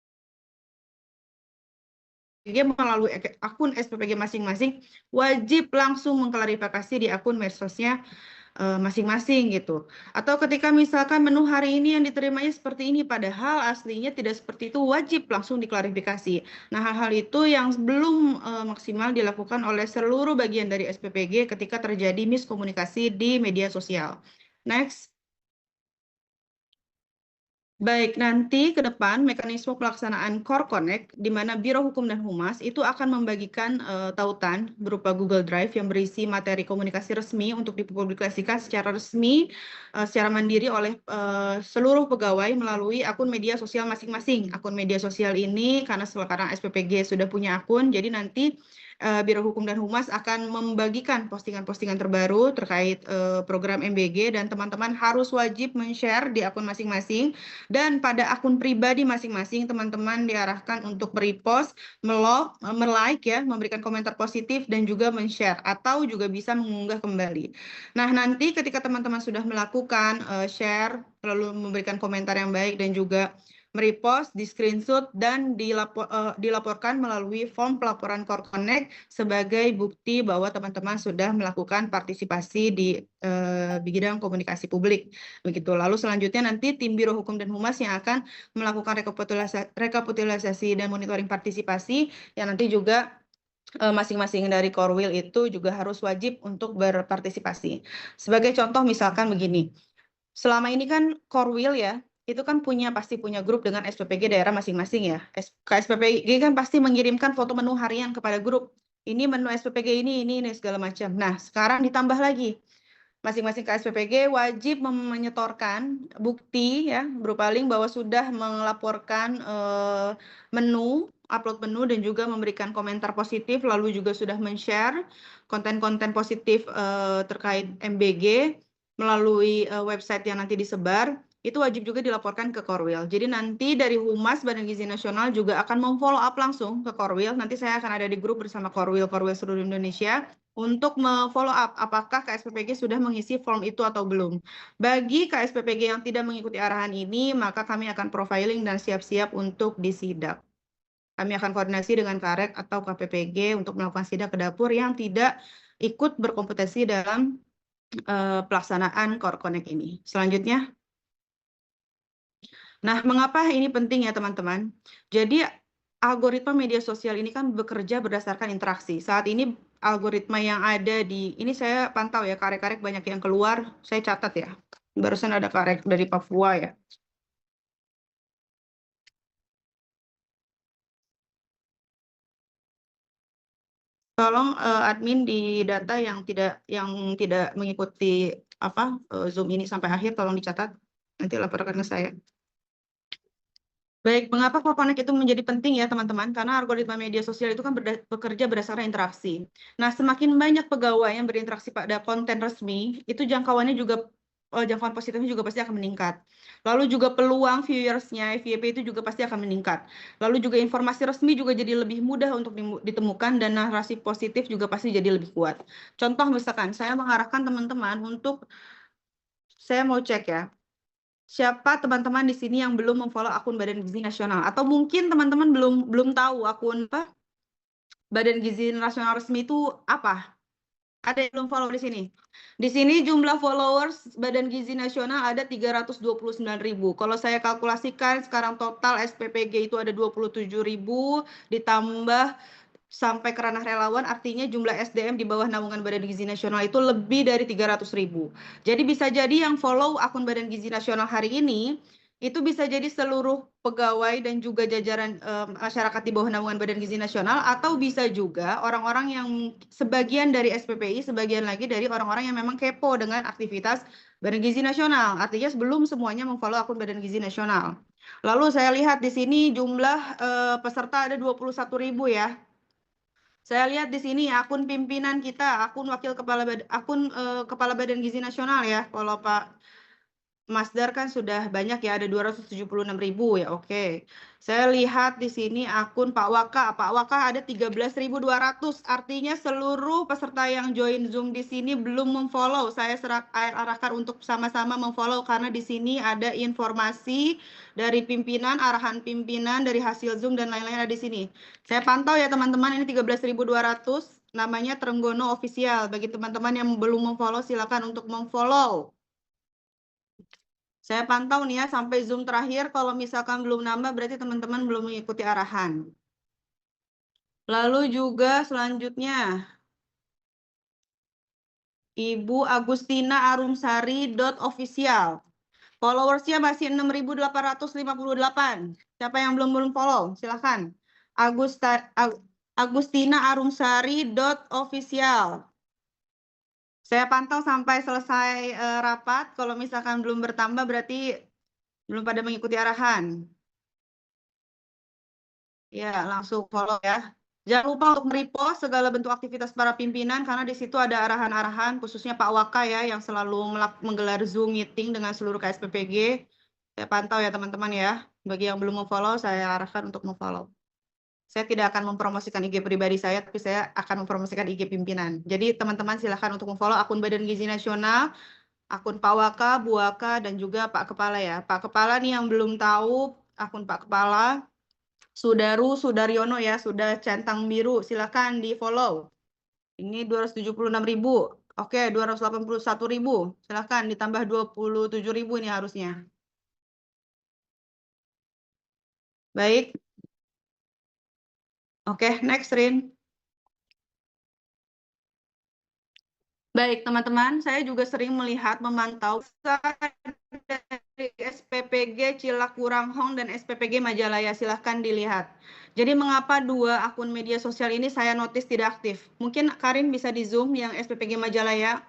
melalui akun SPPG masing-masing, wajib langsung mengklarifikasi di akun medsosnya masing-masing gitu. Atau ketika misalkan menu hari ini yang diterimanya seperti ini, padahal aslinya tidak seperti itu, wajib langsung diklarifikasi. Nah, hal-hal itu yang belum maksimal dilakukan oleh seluruh bagian dari SPPG ketika terjadi miskomunikasi di media sosial. Next. Baik, nanti ke depan mekanisme pelaksanaan Core Connect, di mana Biro Hukum dan Humas itu akan membagikan tautan berupa Google Drive yang berisi materi komunikasi resmi untuk dipublikasikan secara resmi, secara mandiri oleh seluruh pegawai melalui akun media sosial masing-masing. Akun media sosial ini, karena sekarang SPPG sudah punya akun, jadi nanti Biro Hukum dan Humas akan membagikan postingan-postingan terbaru terkait program MBG dan teman-teman harus wajib men-share di akun masing-masing. Dan pada akun pribadi masing-masing, teman-teman diarahkan untuk merepost, like ya, memberikan komentar positif dan juga men-share atau juga bisa mengunggah kembali. Nah, nanti ketika teman-teman sudah melakukan share, lalu memberikan komentar yang baik dan juga merepost, di-screenshot dan dilaporkan melalui form pelaporan Core Connect sebagai bukti bahwa teman-teman sudah melakukan partisipasi di bidang komunikasi publik. Begitu. Lalu selanjutnya nanti tim Biro Hukum dan Humas yang akan melakukan rekapitulasi dan monitoring partisipasi yang nanti juga masing-masing dari Korwil itu juga harus wajib untuk berpartisipasi. Sebagai contoh misalkan begini, selama ini kan Korwil ya, itu kan pasti punya grup dengan SPPG daerah masing-masing ya. KSPPG kan pasti mengirimkan foto menu harian kepada grup. Ini menu SPPG ini segala macam. Nah, sekarang ditambah lagi. Masing-masing KSPPG wajib menyetorkan bukti ya berupa link bahwa sudah melaporkan upload menu dan juga memberikan komentar positif, lalu juga sudah men-share konten-konten positif terkait MBG melalui website yang nanti disebar. itu wajib juga dilaporkan ke Korwil. Jadi nanti dari Humas Badan Gizi Nasional juga akan memfollow up langsung ke Korwil. Nanti saya akan ada di grup bersama Korwil seluruh Indonesia untuk memfollow up apakah KSPPG sudah mengisi form itu atau belum. Bagi KSPPG yang tidak mengikuti arahan ini, maka kami akan profiling dan siap-siap untuk disidak. Kami akan koordinasi dengan Karek atau KPPG untuk melakukan sidak ke dapur yang tidak ikut berkompetensi dalam pelaksanaan Core Connect ini. Selanjutnya. Nah, mengapa ini penting ya teman-teman? Jadi algoritma media sosial ini kan bekerja berdasarkan interaksi. Saat ini algoritma yang ada ini saya pantau ya, karek-karek banyak yang keluar, saya catat ya. Barusan ada karek dari Papua ya. Tolong admin di data yang tidak mengikuti Zoom ini sampai akhir, tolong dicatat, nanti laporkan ke saya. Baik, mengapa Core Connect itu menjadi penting ya teman-teman? Karena algoritma media sosial itu kan bekerja berdasarkan interaksi. Nah, semakin banyak pegawai yang berinteraksi pada konten resmi, itu jangkauan positifnya juga pasti akan meningkat. Lalu juga peluang viewersnya, FYP itu juga pasti akan meningkat. Lalu juga informasi resmi juga jadi lebih mudah untuk ditemukan dan narasi positif juga pasti jadi lebih kuat. Contoh misalkan, saya mengarahkan teman-teman untuk, saya mau cek ya, siapa teman-teman di sini yang belum memfollow akun Badan Gizi Nasional, atau mungkin teman-teman belum tahu akun Badan Gizi Nasional resmi itu apa? Ada yang belum follow di sini. Di sini jumlah followers Badan Gizi Nasional ada 329.000. Kalau saya kalkulasikan sekarang total SPPG itu ada 27.000 ditambah sampai ke ranah relawan, artinya jumlah SDM di bawah naungan Badan Gizi Nasional itu lebih dari 300.000. Jadi bisa jadi yang follow akun Badan Gizi Nasional hari ini, itu bisa jadi seluruh pegawai dan juga jajaran masyarakat di bawah naungan Badan Gizi Nasional, atau bisa juga orang-orang yang sebagian dari SPPI, sebagian lagi dari orang-orang yang memang kepo dengan aktivitas Badan Gizi Nasional. Artinya sebelum semuanya memfollow akun Badan Gizi Nasional. Lalu saya lihat di sini jumlah peserta ada 21.000 ya. Saya lihat di sini akun pimpinan kita, akun kepala Badan Gizi Nasional ya. Kalau Pak Masdar kan sudah banyak ya, ada 276.000 ya, oke. Saya lihat di sini akun Pak Waka ada 13.200, artinya seluruh peserta yang join Zoom di sini belum memfollow. Saya arahkan untuk sama-sama memfollow karena di sini ada informasi dari pimpinan, arahan pimpinan, dari hasil Zoom dan lain-lain ada di sini. Saya pantau ya teman-teman, ini 13.200, namanya Trenggono Official. Bagi teman-teman yang belum memfollow, silakan untuk memfollow. Saya pantau nih ya sampai Zoom terakhir, kalau misalkan belum nambah berarti teman-teman belum mengikuti arahan. Lalu juga selanjutnya, Ibu Agustina Arumsari .official. Followersnya masih 6.858. Siapa yang belum follow? Silakan. Agustina Arumsari .official. Saya pantau sampai selesai rapat. Kalau misalkan belum bertambah berarti belum pada mengikuti arahan. Ya, langsung follow ya. Jangan lupa untuk merepost segala bentuk aktivitas para pimpinan karena di situ ada arahan-arahan khususnya Pak Waka ya yang selalu menggelar Zoom meeting dengan seluruh KSPPG. Saya pantau ya teman-teman ya. Bagi yang belum memfollow saya arahkan untuk memfollow. Saya tidak akan mempromosikan IG pribadi saya, tapi saya akan mempromosikan IG pimpinan. Jadi teman-teman silakan untuk memfollow akun Badan Gizi Nasional, akun Pak Waka, Bu Waka, dan juga Pak Kepala ya. Pak Kepala nih yang belum tahu akun Pak Kepala, Sudaryono ya, sudah centang biru, silakan di follow. Ini 276.000. Oke, 281.000. Silakan ditambah 27.000 ini harusnya. Baik. Oke, next Rin. Baik, teman-teman, saya juga sering memantau dari SPPG Cilakuranghong dan SPPG Majalaya, silahkan dilihat. Jadi mengapa dua akun media sosial ini saya notice tidak aktif? Mungkin Karin bisa di Zoom yang SPPG Majalaya.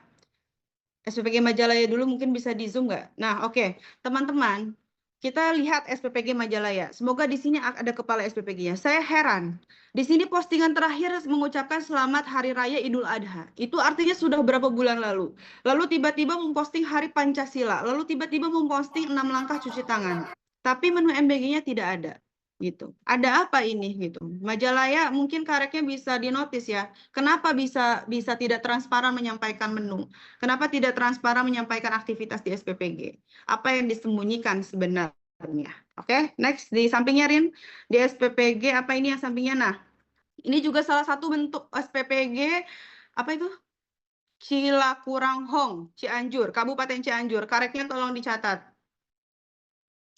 SPPG Majalaya dulu mungkin bisa di Zoom nggak? Nah, oke. Teman-teman, kita lihat SPPG Majalaya. Semoga di sini ada kepala SPPG-nya. Saya heran. Di sini postingan terakhir mengucapkan selamat Hari Raya Idul Adha. Itu artinya sudah berapa bulan lalu. Lalu tiba-tiba memposting Hari Pancasila. Lalu tiba-tiba memposting 6 langkah cuci tangan. Tapi menu MBG-nya tidak ada. Gitu. Ada apa ini gitu? Majalaya mungkin kareknya bisa dinotis ya. Kenapa bisa tidak transparan menyampaikan menu? Kenapa tidak transparan menyampaikan aktivitas di SPPG? Apa yang disembunyikan sebenarnya? Oke, next di sampingnya Rin, di SPPG apa ini yang sampingnya? Nah, ini juga salah satu bentuk SPPG apa itu? Cilakuranghong, Cianjur, Kabupaten Cianjur. Kareknya tolong dicatat.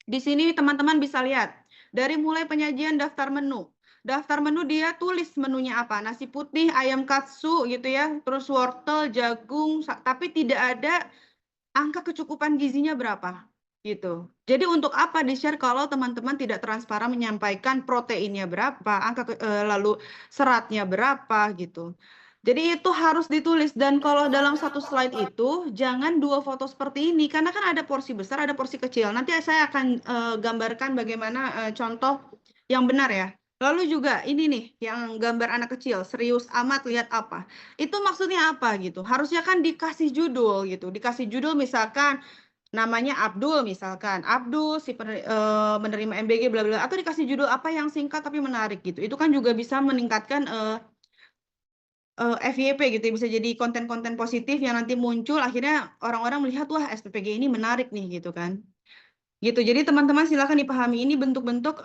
Di sini teman-teman bisa lihat dari mulai penyajian daftar menu. Daftar menu dia tulis menunya apa, nasi putih, ayam katsu gitu ya, terus wortel, jagung, tapi tidak ada angka kecukupan gizinya berapa gitu. Jadi untuk apa di-share kalau teman-teman tidak transparan menyampaikan proteinnya berapa, lalu seratnya berapa gitu. Jadi itu harus ditulis, dan kalau dalam satu slide itu jangan 2 foto seperti ini karena kan ada porsi besar, ada porsi kecil. Nanti saya akan gambarkan bagaimana contoh yang benar ya. Lalu juga ini nih yang gambar anak kecil, serius amat lihat apa. Itu maksudnya apa gitu. Harusnya kan dikasih judul gitu. Dikasih judul misalkan namanya Abdul misalkan. Abdul si menerima MBG bla bla, atau dikasih judul apa yang singkat tapi menarik gitu. Itu kan juga bisa meningkatkan FYP gitu, bisa jadi konten-konten positif yang nanti muncul akhirnya orang-orang melihat wah SPPG ini menarik nih gitu kan. Gitu. Jadi teman-teman silakan dipahami ini bentuk-bentuk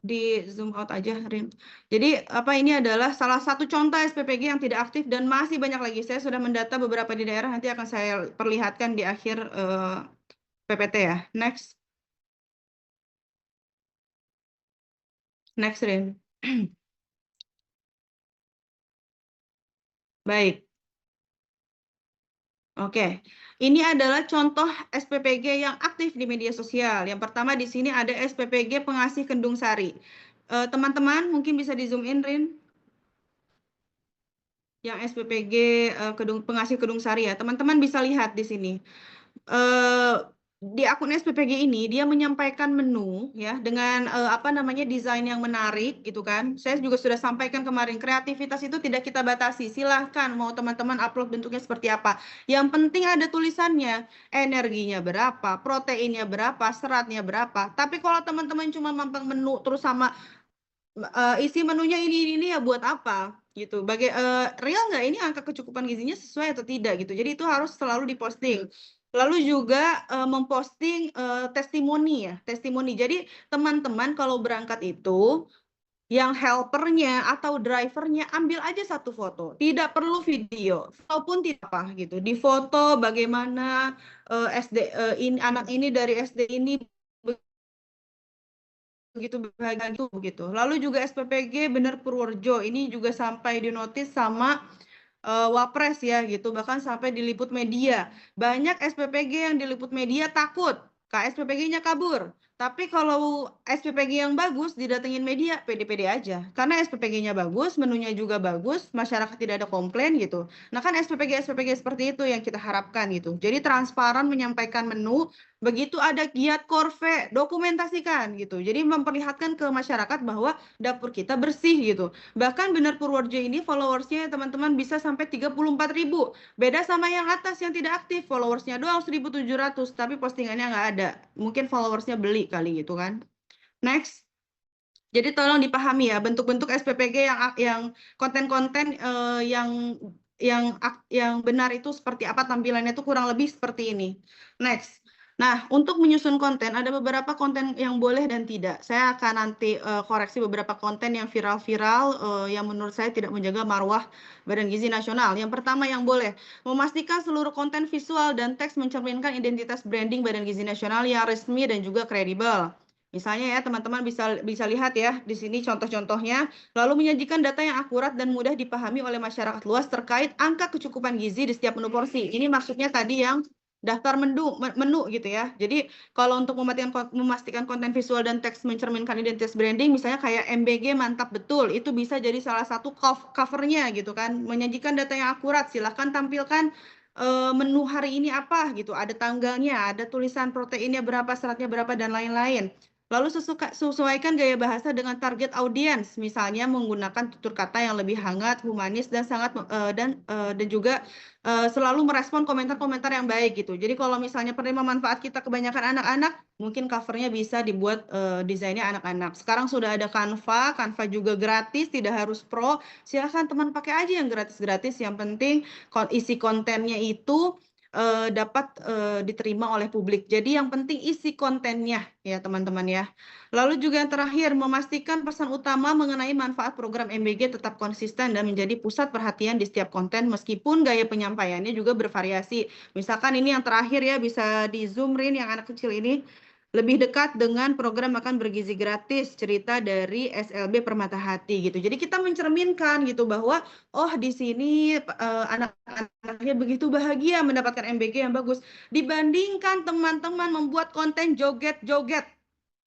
di zoom out aja Rin. Jadi apa ini adalah salah satu contoh SPPG yang tidak aktif dan masih banyak lagi. Saya sudah mendata beberapa di daerah, nanti akan saya perlihatkan di akhir PPT ya. Next. Next Rin. Baik. Oke, ini adalah contoh SPPG yang aktif di media sosial. Yang pertama di sini ada SPPG Pengasih Kendung Sari. Teman-teman mungkin bisa di zoom in, Rin. Yang SPPG Pengasih Kedung Sari ya. Teman-teman bisa lihat di sini. Di akun SPPG ini dia menyampaikan menu ya dengan apa namanya desain yang menarik gitu kan. Saya juga sudah sampaikan kemarin, kreativitas itu tidak kita batasi. Silahkan mau teman-teman upload bentuknya seperti apa. Yang penting ada tulisannya, energinya berapa, proteinnya berapa, seratnya berapa. Tapi kalau teman-teman cuma mampang menu terus sama isi menunya ini ya buat apa gitu. Real nggak ini angka kecukupan gizinya sesuai atau tidak gitu. Jadi itu harus selalu diposting. Lalu juga memposting testimoni ya, testimoni. Jadi teman-teman kalau berangkat itu yang helpernya atau drivernya ambil aja satu foto, tidak perlu video, ataupun tidak apa gitu. Di foto bagaimana anak ini dari SD ini begitu bahagia gitu. Lalu juga SPPG Bener Purworejo ini juga sampai dinotis sama Wapres ya gitu, bahkan sampai diliput media. Banyak SPPG yang diliput media takut SPPG-nya kabur. Tapi kalau SPPG yang bagus didatengin media, pede-pede aja. Karena SPPG-nya bagus, menunya juga bagus, masyarakat tidak ada komplain gitu. Nah kan SPPG seperti itu yang kita harapkan gitu. Jadi transparan menyampaikan menu, begitu ada giat korve, dokumentasikan gitu. Jadi memperlihatkan ke masyarakat bahwa dapur kita bersih gitu. Bahkan Bener Purworejo ini followersnya teman-teman bisa sampai 34.000. Beda sama yang atas yang tidak aktif, followersnya doang 1.700, tapi postingannya nggak ada. Mungkin followersnya beli kali gitu kan. Next. Jadi tolong dipahami ya bentuk-bentuk SPPG yang konten-konten yang benar itu seperti apa tampilannya itu kurang lebih seperti ini. Next. Nah, untuk menyusun konten, ada beberapa konten yang boleh dan tidak. Saya akan nanti koreksi beberapa konten yang viral-viral yang menurut saya tidak menjaga marwah Badan Gizi Nasional. Yang pertama yang boleh, memastikan seluruh konten visual dan teks mencerminkan identitas branding Badan Gizi Nasional yang resmi dan juga kredibel. Misalnya ya, teman-teman bisa lihat ya, di sini contoh-contohnya, lalu menyajikan data yang akurat dan mudah dipahami oleh masyarakat luas terkait angka kecukupan gizi di setiap menu porsi. Ini maksudnya tadi yang daftar menu gitu ya. Jadi kalau untuk memastikan konten visual dan teks mencerminkan identitas branding, misalnya kayak MBG mantap betul, itu bisa jadi salah satu covernya gitu kan. Menyajikan data yang akurat, silahkan tampilkan menu hari ini apa gitu, ada tanggalnya, ada tulisan proteinnya berapa, seratnya berapa, dan lain-lain. Lalu sesuaikan gaya bahasa dengan target audiens, misalnya menggunakan tutur kata yang lebih hangat, humanis, dan sangat dan juga selalu merespon komentar-komentar yang baik gitu. Jadi kalau misalnya penerima manfaat kita kebanyakan anak-anak, mungkin covernya bisa dibuat desainnya anak-anak. Sekarang sudah ada Canva, Canva juga gratis, tidak harus pro. Silahkan teman pakai aja yang gratis-gratis. Yang penting isi kontennya itu dapat diterima oleh publik. Jadi yang penting isi kontennya ya teman-teman ya. Lalu juga yang terakhir, memastikan pesan utama mengenai manfaat program MBG tetap konsisten dan menjadi pusat perhatian di setiap konten meskipun gaya penyampaiannya juga bervariasi. Misalkan ini yang terakhir ya, bisa di zoom Rin yang anak kecil ini. Lebih dekat dengan program makan bergizi gratis, cerita dari SLB Permata Hati gitu. Jadi kita mencerminkan gitu bahwa oh di sini anak-anaknya begitu bahagia mendapatkan MBG yang bagus dibandingkan teman-teman membuat konten joget-joget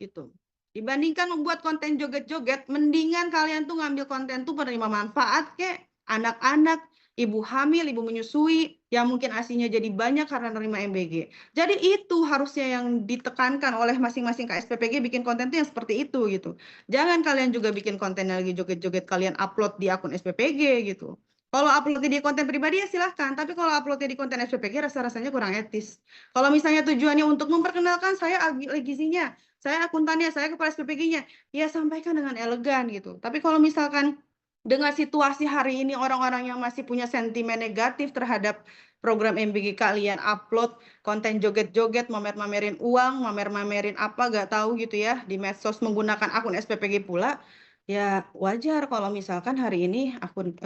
gitu. Dibandingkan membuat konten joget-joget, mendingan kalian tuh ngambil konten tuh penerima manfaat kayak anak-anak, ibu hamil, ibu menyusui, yang mungkin asinya jadi banyak karena nerima MBG. Jadi itu harusnya yang ditekankan oleh masing-masing KSPPG bikin konten tuh yang seperti itu gitu. Jangan kalian juga bikin konten yang lagi joget-joget kalian upload di akun SPPG gitu. Kalau uploadnya di konten pribadi ya silahkan, tapi kalau uploadnya di konten SPPG rasa-rasanya kurang etis. Kalau misalnya tujuannya untuk memperkenalkan saya gizinya, saya akuntannya, saya kepala SPPG-nya, ya sampaikan dengan elegan gitu. Tapi kalau misalkan dengan situasi hari ini orang-orang yang masih punya sentimen negatif terhadap program MBG kalian upload konten joget-joget, mamer-mamerin uang, mamer-mamerin apa gak tahu gitu ya di medsos menggunakan akun SPPG pula, ya wajar kalau misalkan hari ini akun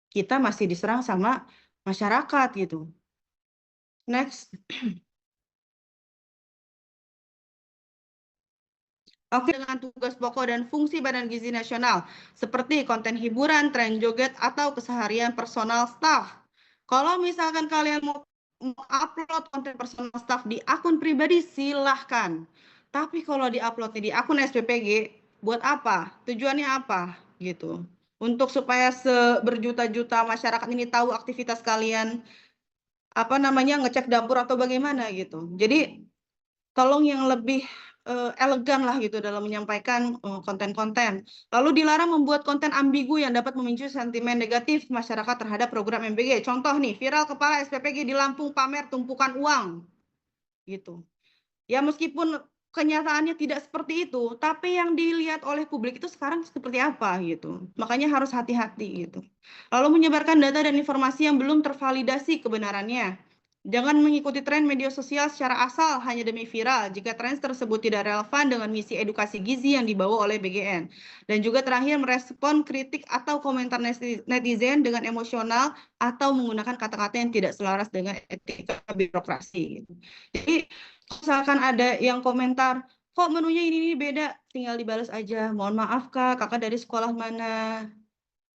kita masih diserang sama masyarakat gitu. Next. Oke, dengan tugas pokok dan fungsi Badan Gizi Nasional, seperti konten hiburan, tren joget, atau keseharian personal staff. Kalau misalkan kalian mau upload konten personal staff di akun pribadi, silahkan. Tapi kalau di-uploadnya di akun SPPG, buat apa? Tujuannya apa? Gitu. Untuk supaya berjuta-juta masyarakat ini tahu aktivitas kalian, apa namanya, ngecek dapur atau bagaimana gitu. Jadi tolong yang lebih elegan lah gitu dalam menyampaikan konten-konten. Lalu dilarang membuat konten ambigu yang dapat memicu sentimen negatif masyarakat terhadap program MBG. Contoh nih, viral kepala SPPG di Lampung pamer tumpukan uang. Gitu. Ya meskipun kenyataannya tidak seperti itu, tapi yang dilihat oleh publik itu sekarang seperti apa gitu. Makanya harus hati-hati gitu. Lalu menyebarkan data dan informasi yang belum tervalidasi kebenarannya. Jangan mengikuti tren media sosial secara asal hanya demi viral jika tren tersebut tidak relevan dengan misi edukasi gizi yang dibawa oleh BGN. Dan juga terakhir merespon kritik atau komentar netizen dengan emosional atau menggunakan kata-kata yang tidak selaras dengan etika birokrasi. Gitu. Jadi misalkan ada yang komentar, kok menunya ini beda, tinggal dibalas aja. Mohon maaf kak, kakak dari sekolah mana?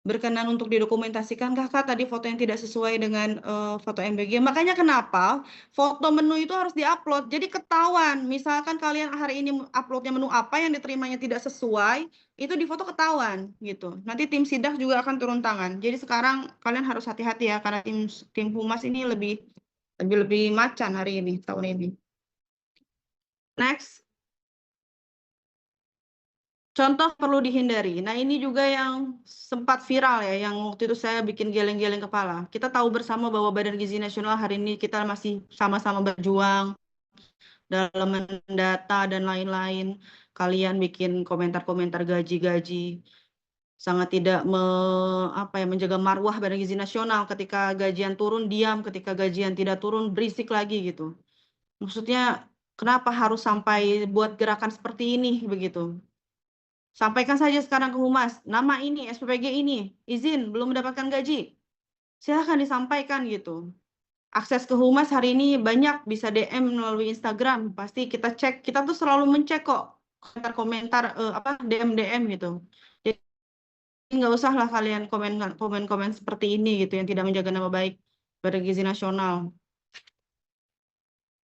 Berkenan untuk didokumentasikan kakak tadi foto yang tidak sesuai dengan foto MBG. Makanya kenapa foto menu itu harus diupload. Jadi ketahuan, misalkan kalian hari ini uploadnya menu apa yang diterimanya tidak sesuai, itu di foto ketahuan gitu. Nanti tim sidak juga akan turun tangan. Jadi sekarang kalian harus hati-hati ya, karena tim humas ini lebih macan hari ini, tahun ini. Next. Contoh perlu dihindari. Nah, ini juga yang sempat viral ya, yang waktu itu saya bikin geleng-geleng kepala. Kita tahu bersama bahwa Badan Gizi Nasional hari ini kita masih sama-sama berjuang dalam mendata dan lain-lain. Kalian bikin komentar-komentar gaji-gaji. Sangat tidak menjaga marwah Badan Gizi Nasional. Ketika gajian turun, diam. Ketika gajian tidak turun, berisik lagi gitu. Maksudnya, kenapa harus sampai buat gerakan seperti ini begitu? Sampaikan saja sekarang ke Humas, nama ini, SPPG ini, izin, belum mendapatkan gaji. Silahkan disampaikan gitu. Akses ke Humas hari ini banyak, bisa DM melalui Instagram. Pasti kita cek, kita tuh selalu mencek kok komentar-komentar, DM gitu. Jadi nggak usah lah kalian komen-komen seperti ini gitu, yang tidak menjaga nama baik Badan Gizi Nasional.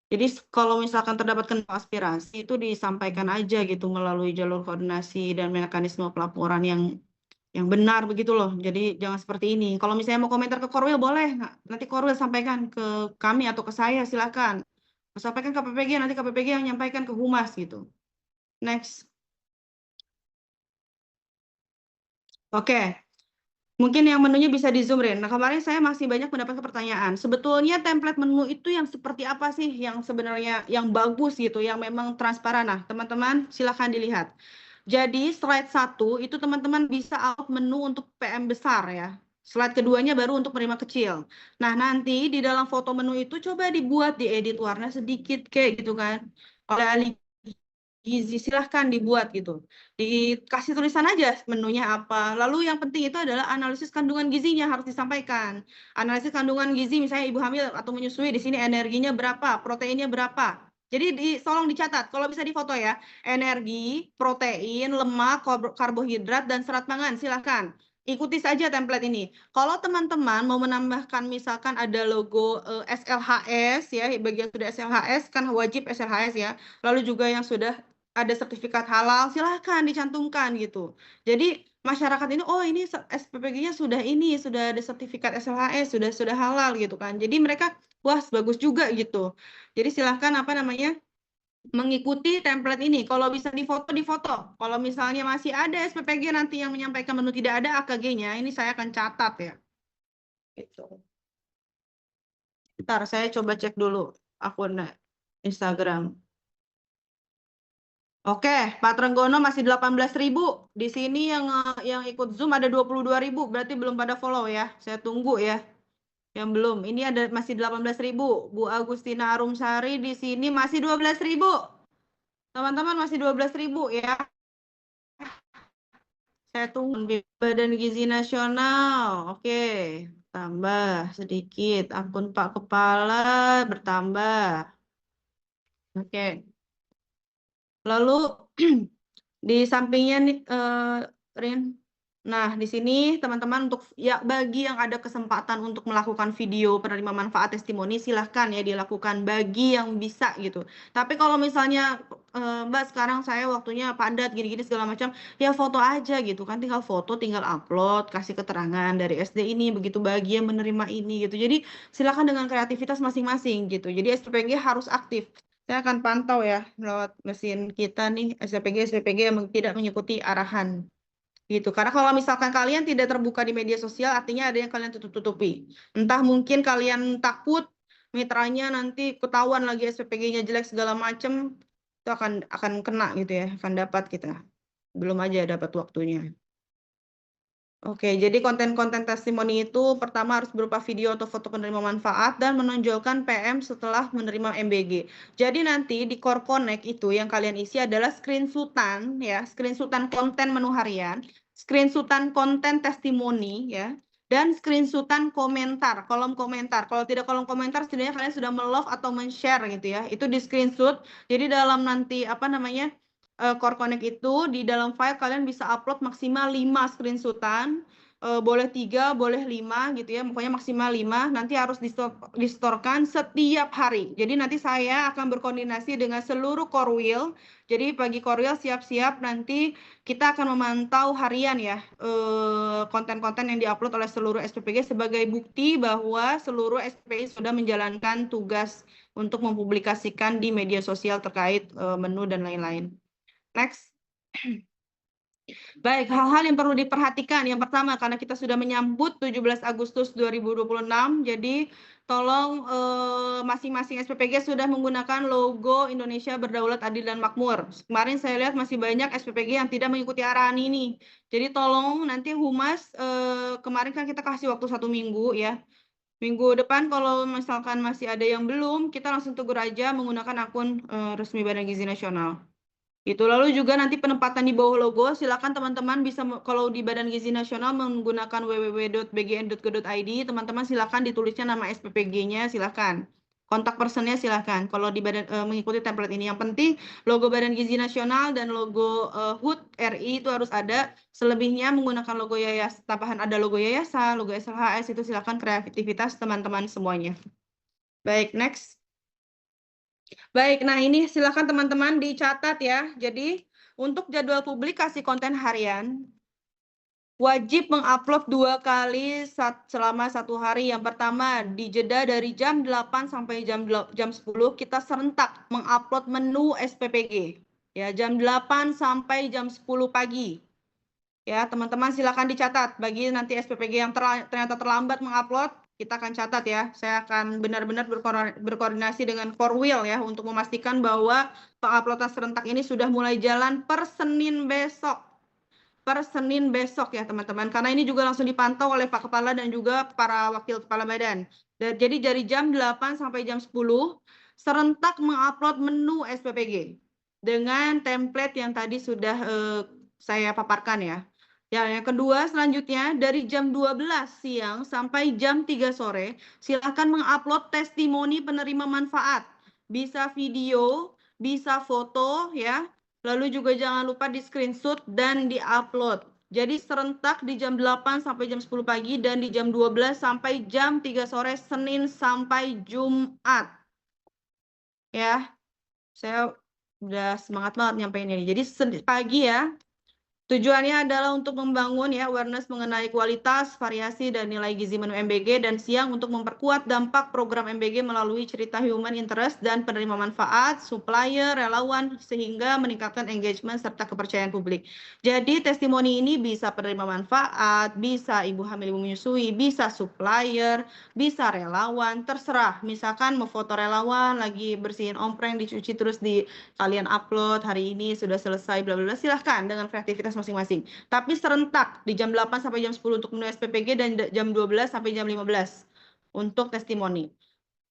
Jadi kalau misalkan terdapat aspirasi itu disampaikan aja gitu melalui jalur koordinasi dan mekanisme pelaporan yang yang benar begitu loh. Jadi jangan seperti ini. Kalau misalnya mau komentar ke Korwil boleh, nanti Korwil sampaikan ke kami atau ke saya, silakan. Sampaikan ke PPG, nanti KPPG yang menyampaikan ke Humas gitu. Next. Oke. Mungkin yang menunya bisa di zoom, Rin. Nah, kemarin saya masih banyak mendapatkan pertanyaan. Sebetulnya template menu itu yang seperti apa sih yang sebenarnya yang bagus gitu, yang memang transparan. Nah, teman-teman silakan dilihat. Jadi slide 1 itu teman-teman bisa out menu untuk PM besar ya. Slide keduanya baru untuk penerima kecil. Nah, nanti di dalam foto menu itu coba dibuat, diedit warna sedikit kayak gitu kan. Oleh ahli gizi silahkan dibuat gitu. Dikasih tulisan aja menunya apa. Lalu yang penting itu adalah analisis kandungan gizinya harus disampaikan. Analisis kandungan gizi misalnya ibu hamil atau menyusui di sini energinya berapa, proteinnya berapa. Jadi tolong dicatat, kalau bisa difoto ya. Energi, protein, lemak, karbohidrat, dan serat pangan, silahkan. Ikuti saja template ini. Kalau teman-teman mau menambahkan misalkan ada logo SLHS ya, bagi yang sudah SLHS kan wajib SLHS ya. Lalu juga yang sudah ada sertifikat halal, silahkan dicantumkan gitu. Jadi masyarakat ini, oh ini SPPG-nya sudah ini, sudah ada sertifikat SLHS, sudah halal gitu kan. Jadi mereka, wah bagus juga gitu. Jadi silahkan apa namanya, mengikuti template ini. Kalau bisa difoto, difoto. Kalau misalnya masih ada SPPG nanti yang menyampaikan menu tidak ada AKG-nya, ini saya akan catat ya. Gitu. Bentar, saya coba cek dulu akun Instagram. Oke, Pak Trenggono masih 18.000. Di sini yang ikut Zoom ada 22.000, berarti belum pada follow ya. Saya tunggu ya. Yang belum. Ini ada masih 18.000. Bu Agustina Arumsari di sini masih 12.000. Teman-teman masih 12.000 ya. Saya tunggu Badan Gizi Nasional. Oke, tambah sedikit. Akun Pak Kepala bertambah. Oke. Lalu di sampingnya nih, Rin. Nah, di sini teman-teman untuk ya bagi yang ada kesempatan untuk melakukan video penerima manfaat testimoni silahkan ya dilakukan bagi yang bisa gitu. Tapi kalau misalnya Mbak sekarang saya waktunya padat gini-gini segala macam, ya foto aja gitu kan, tinggal foto, tinggal upload, kasih keterangan dari SD ini begitu bagi yang menerima ini gitu. Jadi silahkan dengan kreativitas masing-masing gitu. Jadi SPPG harus aktif. Saya akan pantau ya lewat mesin kita nih SPPG yang tidak mengikuti arahan gitu. Karena kalau misalkan kalian tidak terbuka di media sosial, artinya ada yang kalian tutup-tutupi. Entah mungkin kalian takut mitranya nanti ketahuan lagi SPPG-nya jelek segala macem, itu akan kena gitu ya, akan dapat kita. Belum aja dapat waktunya. Oke, jadi konten-konten testimoni itu pertama harus berupa video atau foto penerima manfaat dan menonjolkan PM setelah menerima MBG. Jadi nanti di Core Connect itu yang kalian isi adalah screenshotan ya, screenshotan konten menu harian, screenshotan konten testimoni ya, dan screenshotan komentar, kolom komentar. Kalau tidak kolom komentar, setidaknya kalian sudah melove atau men-share gitu ya. Itu di screenshot. Jadi dalam nanti apa namanya? Core Connect itu di dalam file kalian bisa upload maksimal 5 screenshotan, boleh 3, boleh 5 gitu ya, pokoknya maksimal 5, nanti harus distorkan setiap hari. Jadi nanti saya akan berkoordinasi dengan seluruh Korwil, jadi bagi Korwil siap-siap nanti kita akan memantau harian ya, konten-konten yang diupload oleh seluruh SPPG sebagai bukti bahwa seluruh SPPG sudah menjalankan tugas untuk mempublikasikan di media sosial terkait menu dan lain-lain. Next. Baik, hal-hal yang perlu diperhatikan. Yang pertama, karena kita sudah menyambut 17 Agustus 2026, jadi tolong masing-masing SPPG sudah menggunakan logo Indonesia Berdaulat, Adil, dan Makmur. Kemarin saya lihat masih banyak SPPG yang tidak mengikuti arahan ini. Jadi tolong nanti Humas, kemarin kan kita kasih waktu 1 minggu ya. Minggu depan kalau misalkan masih ada yang belum, kita langsung tegur aja menggunakan akun resmi Badan Gizi Nasional. Itu lalu juga nanti penempatan di bawah logo, silakan teman-teman bisa kalau di Badan Gizi Nasional menggunakan www.bgn.go.id, teman-teman silakan ditulisnya nama SPPG-nya, silakan. Kontak personnya silakan. Kalau di mengikuti template ini, yang penting logo Badan Gizi Nasional dan logo HUT RI itu harus ada. Selebihnya menggunakan logo yayasan, tambahan ada logo yayasan, logo SLHS, itu silakan kreativitas teman-teman semuanya. Baik, next. Baik, nah ini silakan teman-teman dicatat ya. Jadi untuk jadwal publikasi konten harian, wajib mengupload 2 kali selama 1 hari. Yang pertama, di jeda dari jam 8 sampai jam 10 kita serentak mengupload menu SPPG. Ya, jam 8 sampai jam 10 pagi. Ya, teman-teman silakan dicatat. Bagi nanti SPPG yang ternyata terlambat mengupload, kita akan catat ya. Saya akan benar-benar berkoordinasi dengan Korwil ya untuk memastikan bahwa penguploadan serentak ini sudah mulai jalan per Senin besok. Per Senin besok ya teman-teman. Karena ini juga langsung dipantau oleh Pak Kepala dan juga para wakil kepala badan. Jadi dari jam 8 sampai jam 10 serentak mengupload menu SPPG dengan template yang tadi sudah saya paparkan ya. Yang kedua selanjutnya dari jam 12 siang sampai jam 3 sore silakan mengupload testimoni penerima manfaat. Bisa video, bisa foto ya. Lalu juga jangan lupa di screenshot dan di-upload. Jadi serentak di jam 8 sampai jam 10 pagi dan di jam 12 sampai jam 3 sore Senin sampai Jumat. Ya. Saya udah semangat banget nyampein ini. Jadi pagi ya. Tujuannya adalah untuk membangun ya awareness mengenai kualitas, variasi, dan nilai gizi menu MBG, dan siang untuk memperkuat dampak program MBG melalui cerita human interest dan penerima manfaat, supplier, relawan, sehingga meningkatkan engagement serta kepercayaan publik. Jadi testimoni ini bisa penerima manfaat, bisa ibu hamil ibu menyusui, bisa supplier, bisa relawan, terserah. Misalkan mau foto relawan lagi bersihin ompreng dicuci terus kalian upload hari ini sudah selesai bla bla, silahkan dengan kreativitas masing-masing. Tapi serentak di jam 8 sampai jam 10 untuk menu SPPG dan jam 12 sampai jam 15 untuk testimoni.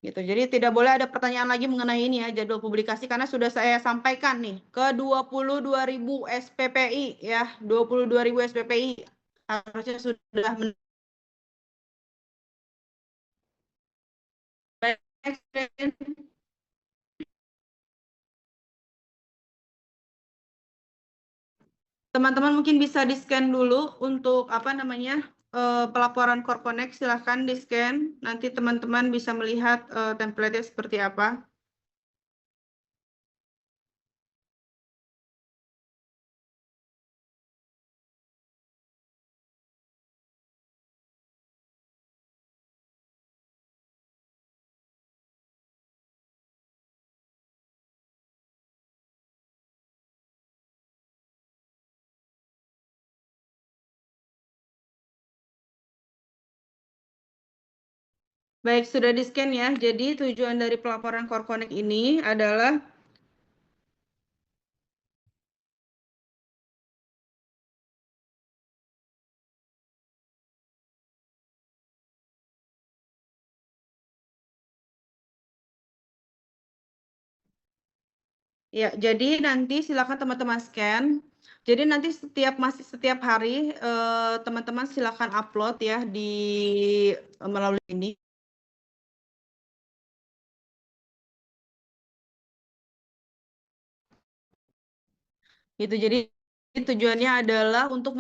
Gitu. Jadi tidak boleh ada pertanyaan lagi mengenai ini ya jadwal publikasi karena sudah saya sampaikan nih ke 22.000 SPPI ya, 22.000 SPPI harusnya sudah teman-teman mungkin bisa di-scan dulu untuk apa namanya pelaporan Core Connect, silahkan di-scan. Nanti teman-teman bisa melihat template-nya seperti apa. Baik, sudah di-scan ya. Jadi tujuan dari pelaporan Core Connect ini adalah ya, jadi nanti silakan teman-teman scan. Jadi nanti setiap hari teman-teman silakan upload ya melalui ini. Gitu. Jadi tujuannya adalah untuk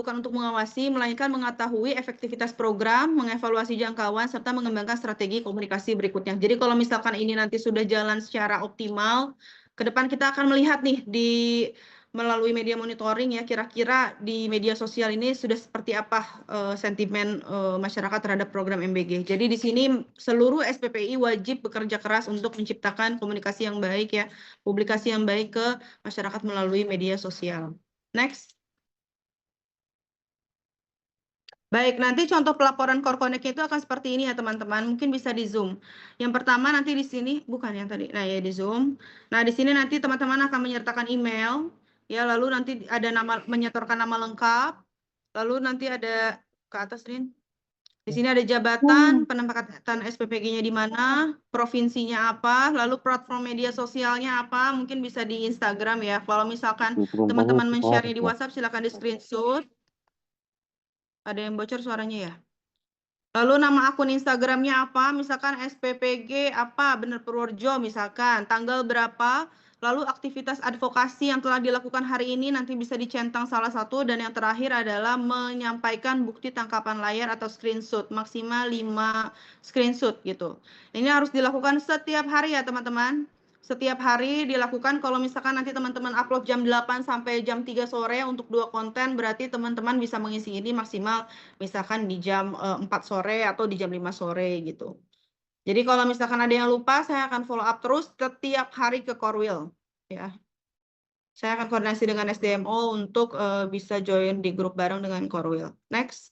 bukan untuk mengawasi, melainkan mengetahui efektivitas program, mengevaluasi jangkauan, serta mengembangkan strategi komunikasi berikutnya. Jadi kalau misalkan ini nanti sudah jalan secara optimal, ke depan kita akan melihat nih melalui media monitoring ya, kira-kira di media sosial ini sudah seperti apa sentimen masyarakat terhadap program MBG. Jadi di sini seluruh SPPI wajib bekerja keras untuk menciptakan komunikasi yang baik ya, publikasi yang baik ke masyarakat melalui media sosial. Next. Baik, nanti contoh pelaporan Core Connect itu akan seperti ini ya teman-teman. Mungkin bisa di Zoom. Yang pertama nanti di sini, bukan yang tadi. Nah ya di Zoom. Nah di sini nanti teman-teman akan menyertakan email. Ya lalu nanti ada menyetorkan nama lengkap. Lalu nanti ada ke atas Rin. Di sini ada jabatan, penempatan SPPG-nya di mana, provinsinya apa, lalu platform media sosialnya apa, mungkin bisa di Instagram ya. Kalau misalkan teman-teman men-share-nya di WhatsApp, silakan di screenshot. Ada yang bocor suaranya ya. Lalu nama akun Instagramnya apa, misalkan SPPG apa, Bener Purworejo misalkan, tanggal berapa, lalu aktivitas advokasi yang telah dilakukan hari ini nanti bisa dicentang salah satu, dan yang terakhir adalah menyampaikan bukti tangkapan layar atau screenshot, maksimal 5 screenshot gitu. Ini harus dilakukan setiap hari ya teman-teman. setiap hari dilakukan. Kalau misalkan nanti teman-teman upload jam 8 sampai jam 3 sore untuk 2 konten, berarti teman-teman bisa mengisi ini maksimal misalkan di jam 4 sore atau di jam 5 sore gitu. Jadi kalau misalkan ada yang lupa, saya akan follow up terus setiap hari ke Korwil. Ya. Saya akan koordinasi dengan SDMO untuk bisa join di grup bareng dengan Korwil. Next.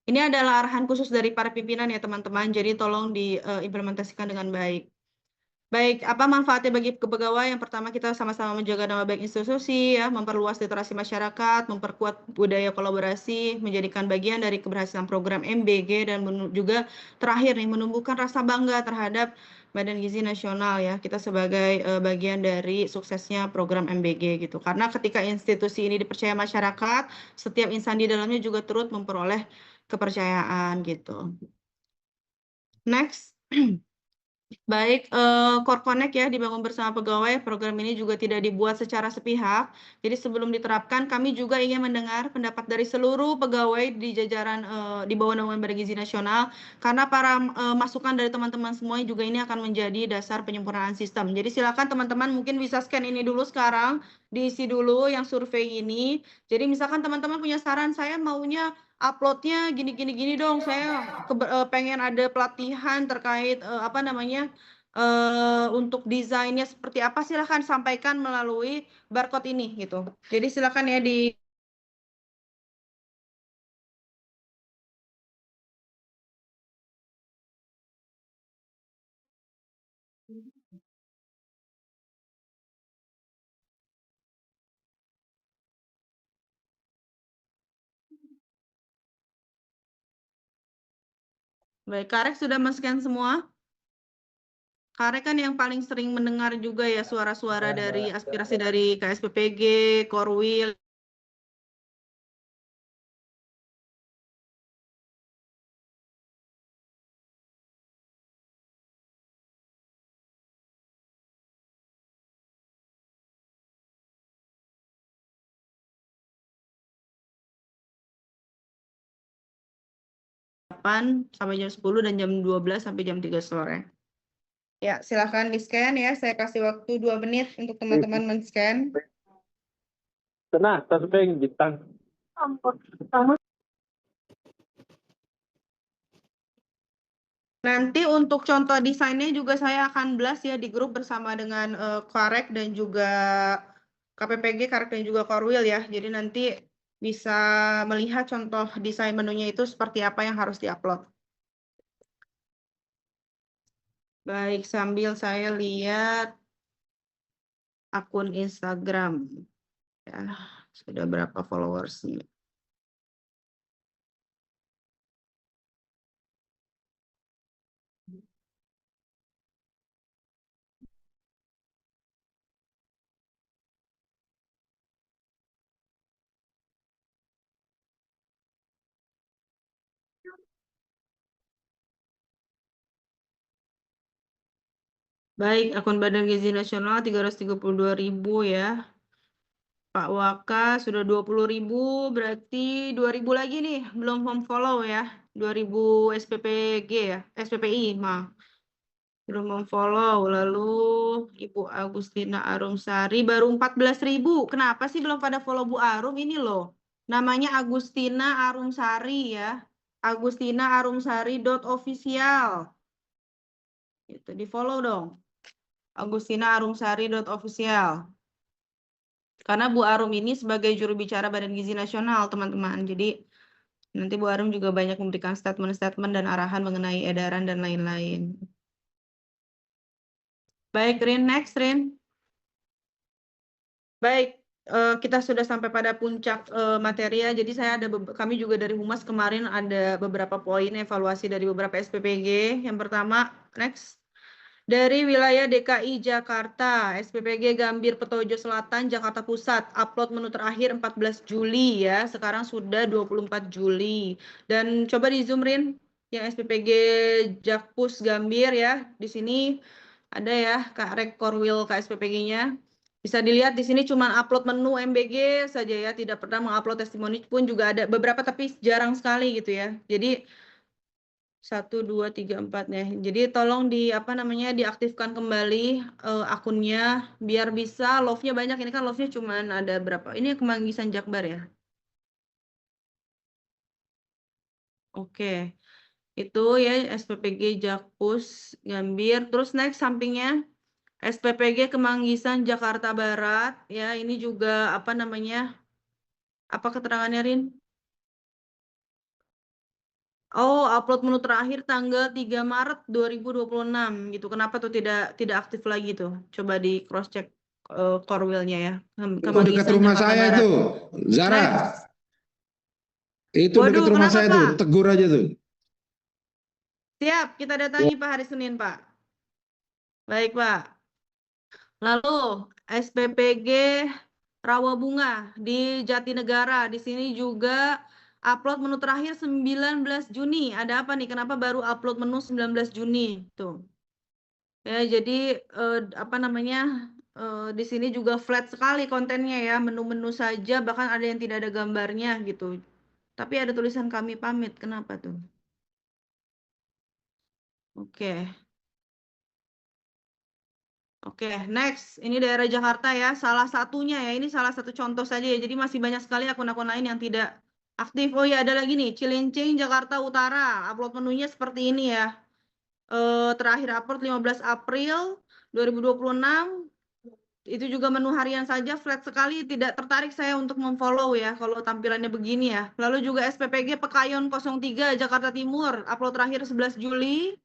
Ini adalah arahan khusus dari para pimpinan ya teman-teman, jadi tolong diimplementasikan dengan baik. Baik, apa manfaatnya bagi kepegawai? Yang pertama, kita sama-sama menjaga nama baik institusi, ya, memperluas literasi masyarakat, memperkuat budaya kolaborasi, menjadikan bagian dari keberhasilan program MBG, dan juga terakhir nih, menumbuhkan rasa bangga terhadap Badan Gizi Nasional ya, kita sebagai bagian dari suksesnya program MBG gitu. Karena ketika institusi ini dipercaya masyarakat, setiap insan di dalamnya juga turut memperoleh kepercayaan gitu. Next. Baik, Core Connect ya dibangun bersama pegawai. Program ini juga tidak dibuat secara sepihak. Jadi sebelum diterapkan, kami juga ingin mendengar pendapat dari seluruh pegawai di jajaran di bawah naungan Badan Gizi Nasional. Karena para masukan dari teman-teman semuanya juga ini akan menjadi dasar penyempurnaan sistem. Jadi silakan teman-teman mungkin bisa scan ini dulu sekarang, diisi dulu yang survei ini. Jadi misalkan teman-teman punya saran, saya maunya uploadnya gini dong, saya pengen ada pelatihan terkait apa namanya untuk desainnya seperti apa, silahkan sampaikan melalui barcode ini gitu. Jadi silakan ya di Baik, Karek sudah men-scan semua? Karek kan yang paling sering mendengar juga ya suara-suara dari aspirasi dari KSPPG, Korwil. Sampai jam 10 dan jam 12 sampai jam 3 sore. Ya, silahkan di-scan ya. Saya kasih waktu 2 menit untuk teman-teman men-scan. Tenang, terbang bintang. Nanti untuk contoh desainnya juga saya akan blast ya di grup bersama dengan Karek dan juga KPPG, Karek dan juga Korwil ya. Jadi nanti bisa melihat contoh desain menunya itu seperti apa yang harus diupload. Baik, sambil saya lihat akun Instagram. Ya, sudah berapa followersnya. Baik, akun Badan Gizi Nasional 332.000 ya. Pak Waka sudah 20.000, berarti 2.000 lagi nih, belum follow ya. 2.000 SPPG ya, SPPI, maaf. Belum follow. Lalu Ibu Agustina Arumsari baru 14.000. Kenapa sih belum pada follow Bu Arum ini loh? Namanya Agustina Arumsari ya. Agustina Arumsari.official. Itu di-follow dong. Agustina Arumsari.official. Karena Bu Arum ini sebagai juru bicara Badan Gizi Nasional, teman-teman. Jadi nanti Bu Arum juga banyak memberikan statement-statement dan arahan mengenai edaran dan lain-lain. Baik, Rin. Next, Rin. Baik, kita sudah sampai pada puncak materi ya. Jadi kami juga dari Humas kemarin ada beberapa poin evaluasi dari beberapa SPPG. Yang pertama, next. Dari wilayah DKI Jakarta, SPPG Gambir Petojo Selatan, Jakarta Pusat, upload menu terakhir 14 Juli ya, sekarang sudah 24 Juli. Dan coba di zoom Rin, yang SPPG Jakpus Gambir ya, di sini ada ya Kak Rek Korwil KSPPG-nya. Bisa dilihat di sini cuma upload menu MBG saja ya, tidak pernah mengupload testimoni pun juga ada beberapa tapi jarang sekali gitu ya. Jadi 1, 2, 3, 4 ya. Jadi tolong diaktifkan kembali akunnya biar bisa love-nya banyak. Ini kan love-nya cuman ada berapa? Ini Kemanggisan Jakbar ya. Oke. Itu ya SPPG Jakpus Gambir. Terus next sampingnya SPPG Kemanggisan Jakarta Barat ya. Ini juga apa keterangannya, Rin? Oh, upload menu terakhir tanggal 3 Maret 2026 gitu. Kenapa tuh tidak aktif lagi tuh? Coba di cross check Corwil-nya ya. Itu dekat rumah Jakarta saya Barat. itu, Zara. Next. Itu Waduh, dekat rumah kenapa, saya tuh, Pak? tegur aja tuh. Siap, kita datangi Pak hari Senin, Pak. Baik, Pak. Lalu SPPG Rawabunga di Jatinegara. Di sini juga upload menu terakhir 19 Juni. Ada apa nih? Kenapa baru upload menu 19 Juni? Tuh. Ya, jadi di sini juga flat sekali kontennya ya, menu-menu saja, bahkan ada yang tidak ada gambarnya gitu. Tapi ada tulisan kami pamit. Kenapa tuh? Oke. Oke, next. Ini daerah Jakarta ya, salah satunya ya. Ini salah satu contoh saja ya. Jadi masih banyak sekali akun-akun lain yang tidak aktif. Oh ya, ada lagi nih, Cilincing, Jakarta Utara. Upload menunya seperti ini ya. Terakhir upload 15 April 2026. Itu juga menu harian saja, flat sekali. Tidak tertarik saya untuk memfollow ya, kalau tampilannya begini ya. Lalu juga SPPG Pekayon 03, Jakarta Timur. Upload terakhir 11 Juli.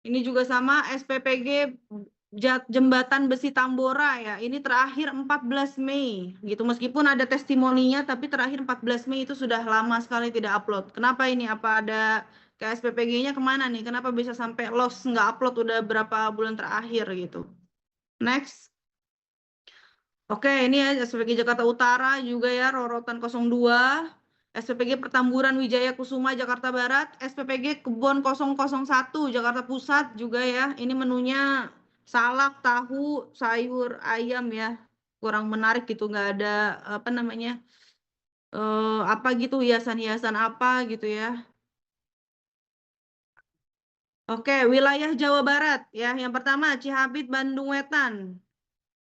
Ini juga sama SPPG Jembatan Besi Tambora ya. Ini terakhir 14 Mei gitu. Meskipun ada testimoninya tapi terakhir 14 Mei itu sudah lama sekali tidak upload. Kenapa ini? Apa ada ke SPPG-nya kemana nih? Kenapa bisa sampai lost nggak upload udah berapa bulan terakhir gitu. Next. Oke, ini ya SPPG Jakarta Utara juga ya, Rorotan 02. SPPG Pertamburan Wijaya Kusuma Jakarta Barat, SPPG Kebon 001 Jakarta Pusat juga ya. Ini menunya salak, tahu, sayur, ayam ya. Kurang menarik gitu, nggak ada apa gitu, hiasan-hiasan apa gitu ya. Oke, wilayah Jawa Barat ya. Yang pertama Cihabit Bandung Wetan.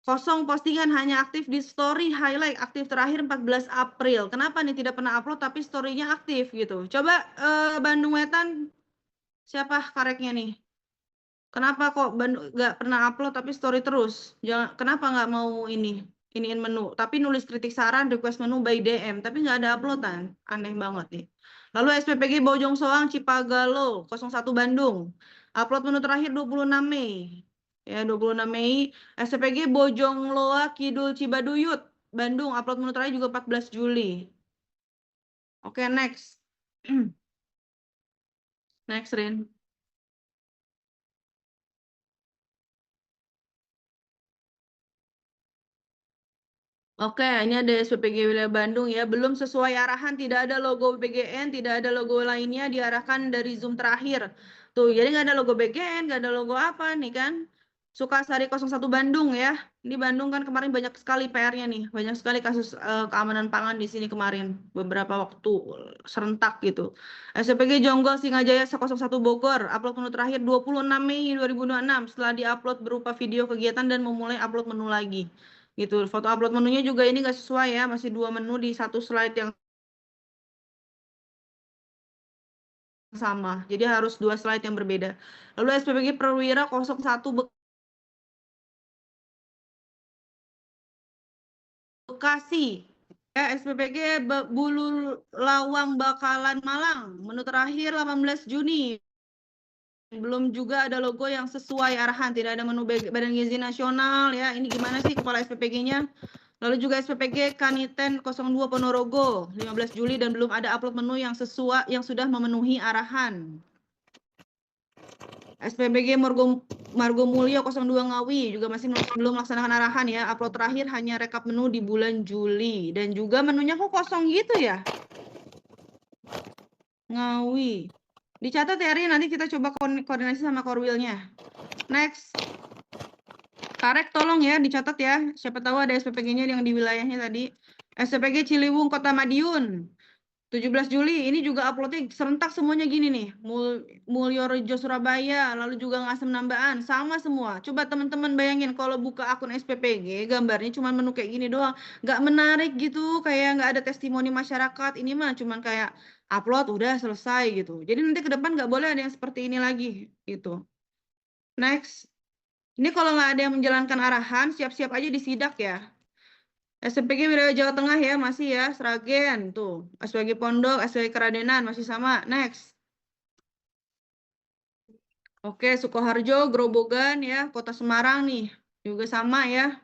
Kosong postingan, hanya aktif di story highlight, aktif terakhir 14 April. Kenapa nih tidak pernah upload tapi story-nya aktif gitu? Coba Bandung Wetan, siapa kareknya nih? Kenapa kok nggak pernah upload tapi story terus? Kenapa nggak mau iniin menu? Tapi nulis kritik saran, request menu by DM, tapi nggak ada uploadan. Aneh banget nih. Lalu SPPG Bojong Soang Cipagalo 01 Bandung. Upload menu terakhir 26 Mei. Ya, 26 Mei. SPPG Bojong Loa Kidul Cibaduyut Bandung. Upload menu terakhir juga 14 Juli. Oke, next. Next, Rin. Oke, ini ada SPPG Wilayah Bandung ya. Belum sesuai arahan, tidak ada logo BGN, tidak ada logo lainnya, diarahkan dari Zoom terakhir. Tuh, jadi nggak ada logo BGN, nggak ada logo apa nih kan. Sukasari 01 Bandung ya. Ini Bandung kan kemarin banyak sekali PR-nya nih. Banyak sekali kasus keamanan pangan di sini kemarin. Beberapa waktu serentak gitu. SPPG Jonggol Singajaya 01 Bogor. Upload menu terakhir 26 Mei 2026. Setelah diupload berupa video kegiatan dan memulai upload menu lagi. Gitu. Foto upload menunya juga ini nggak sesuai ya. Masih 2 menu di satu slide yang sama. Jadi harus 2 slide yang berbeda. Lalu SPPG Perwira 01 Bekasi. Ya, SPPG Bulu Lawang Bakalan Malang. Menu terakhir 18 Juni. Belum juga ada logo yang sesuai arahan. Tidak ada menu Badan Gizi Nasional. Ya, ini gimana sih kepala SPPG-nya? Lalu juga SPPG Kaniten 02 Ponorogo 15 Juli dan belum ada upload menu yang sesuai yang sudah memenuhi arahan. SPPG Margomulyo 02 Ngawi juga masih belum melaksanakan arahan ya. Upload terakhir hanya rekap menu di bulan Juli. Dan juga menunya kok kosong gitu ya? Ngawi. Dicatat ya, Rin. Nanti kita coba koordinasi sama Korwilnya. Next. Karek tolong ya, dicatat ya. Siapa tahu ada SPPG-nya yang di wilayahnya tadi. SPPG Ciliwung Kota Madiun. 17 Juli ini juga uploadnya serentak semuanya gini nih. Mulyorejo Surabaya, lalu juga Ngasem Nambaan, sama semua. Coba teman-teman bayangin kalau buka akun SPPG, gambarnya cuma menu kayak gini doang. Nggak menarik gitu, kayak nggak ada testimoni masyarakat. Ini mah cuman kayak upload udah selesai gitu. Jadi nanti ke depan nggak boleh ada yang seperti ini lagi gitu. Next. Ini kalau nggak ada yang menjalankan arahan, siap-siap aja disidak ya. SPG Wilayah Jawa Tengah ya, masih ya, Sragen, tuh. SPG Pondok, SPG Keradenan, masih sama. Next. Oke, Sukoharjo, Grobogan ya, Kota Semarang nih. Juga sama ya.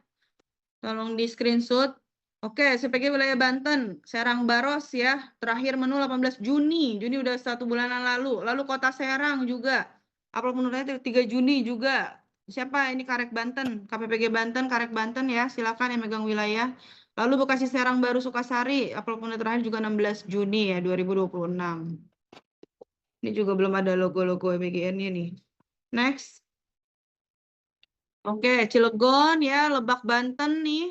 Tolong di screenshot. Oke, SPG Wilayah Banten, Serang Baros ya. Terakhir menu 18 Juni. Juni udah 1 bulanan lalu. Lalu Kota Serang juga. Upload menunya 3 Juni juga. Siapa ini Karek Banten, KPPG Banten, Karek Banten ya, silakan yang megang wilayah. Lalu Bekasi Serang Baru Sukasari, upload menu terakhir juga 16 Juni ya 2026. Ini juga belum ada logo-logo MBGN-nya nih. Next. Oke, Cilegon ya, Lebak Banten nih.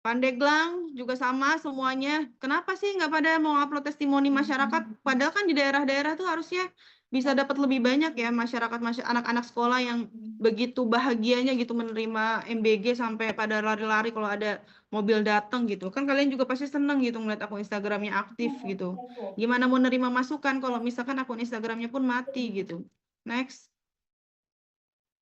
Pandeglang juga sama semuanya. Kenapa sih nggak pada mau upload testimoni masyarakat? Padahal kan di daerah-daerah tuh harusnya bisa dapat lebih banyak ya masyarakat anak-anak sekolah yang begitu bahagianya gitu menerima MBG sampai pada lari-lari kalau ada mobil datang gitu. Kan kalian juga pasti seneng gitu ngeliat akun Instagramnya aktif gitu. Gimana mau nerima masukan kalau misalkan akun Instagramnya pun mati gitu. Next.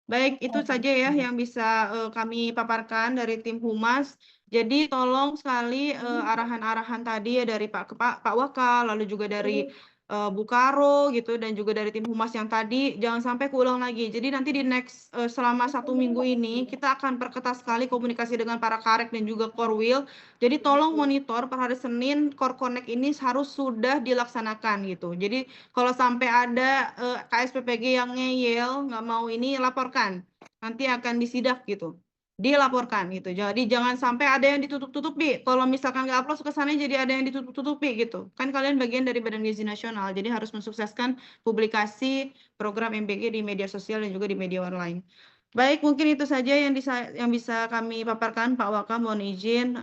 Baik, itu saja ya yang bisa kami paparkan dari tim Humas. Jadi tolong sekali arahan-arahan tadi ya dari Pak Wakal, lalu juga dari Bu Karo gitu, dan juga dari tim Humas yang tadi, jangan sampai keulang lagi. Jadi nanti di next selama 1 minggu ini kita akan perketat sekali komunikasi dengan para Karek dan juga Korwil. Jadi tolong monitor per hari Senin Kor Connect ini harus sudah dilaksanakan gitu. Jadi kalau sampai ada KSPPG yang ngeyel, nggak mau ini, laporkan. Nanti akan disidak gitu. Dilaporkan gitu. Jadi jangan sampai ada yang ditutup-tutupi. Kalau misalkan nggak upload ke sana jadi ada yang ditutup-tutupi gitu. Kan kalian bagian dari Badan Gizi Nasional. Jadi harus mensukseskan publikasi program MBG di media sosial dan juga di media online. Baik, mungkin itu saja yang bisa kami paparkan, Pak Waka. Mohon izin.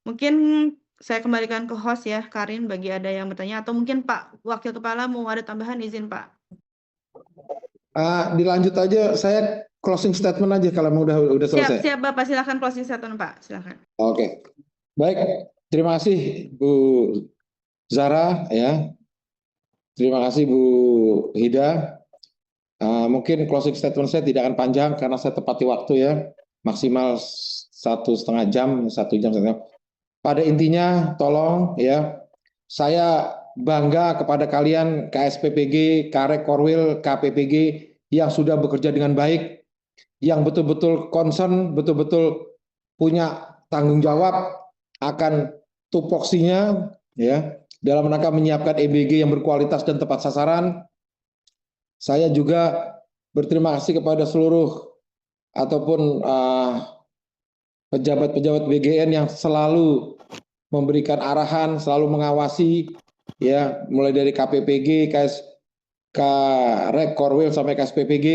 Mungkin saya kembalikan ke host ya, Karin, bagi ada yang bertanya. Atau mungkin Pak Wakil Kepala mau ada tambahan, izin Pak. Dilanjut aja, saya closing statement aja kalau udah selesai. Siap Bapak, silakan closing statement Pak, silakan. Oke, baik, terima kasih Bu Zara ya, terima kasih Bu Hida. Mungkin closing statement saya tidak akan panjang karena saya tepati waktu ya, maksimal 1,5 jam, 1 jam setengah. Pada intinya, tolong ya, saya bangga kepada kalian KSPPG, Karek Korwil, KPPG yang sudah bekerja dengan baik, yang betul-betul concern, betul-betul punya tanggung jawab akan tupoksinya ya dalam rangka menyiapkan MBG yang berkualitas dan tepat sasaran. Saya juga berterima kasih kepada seluruh ataupun pejabat-pejabat BGN yang selalu memberikan arahan, selalu mengawasi ya, mulai dari KPPG, Karek Korwil sampai KSPPG.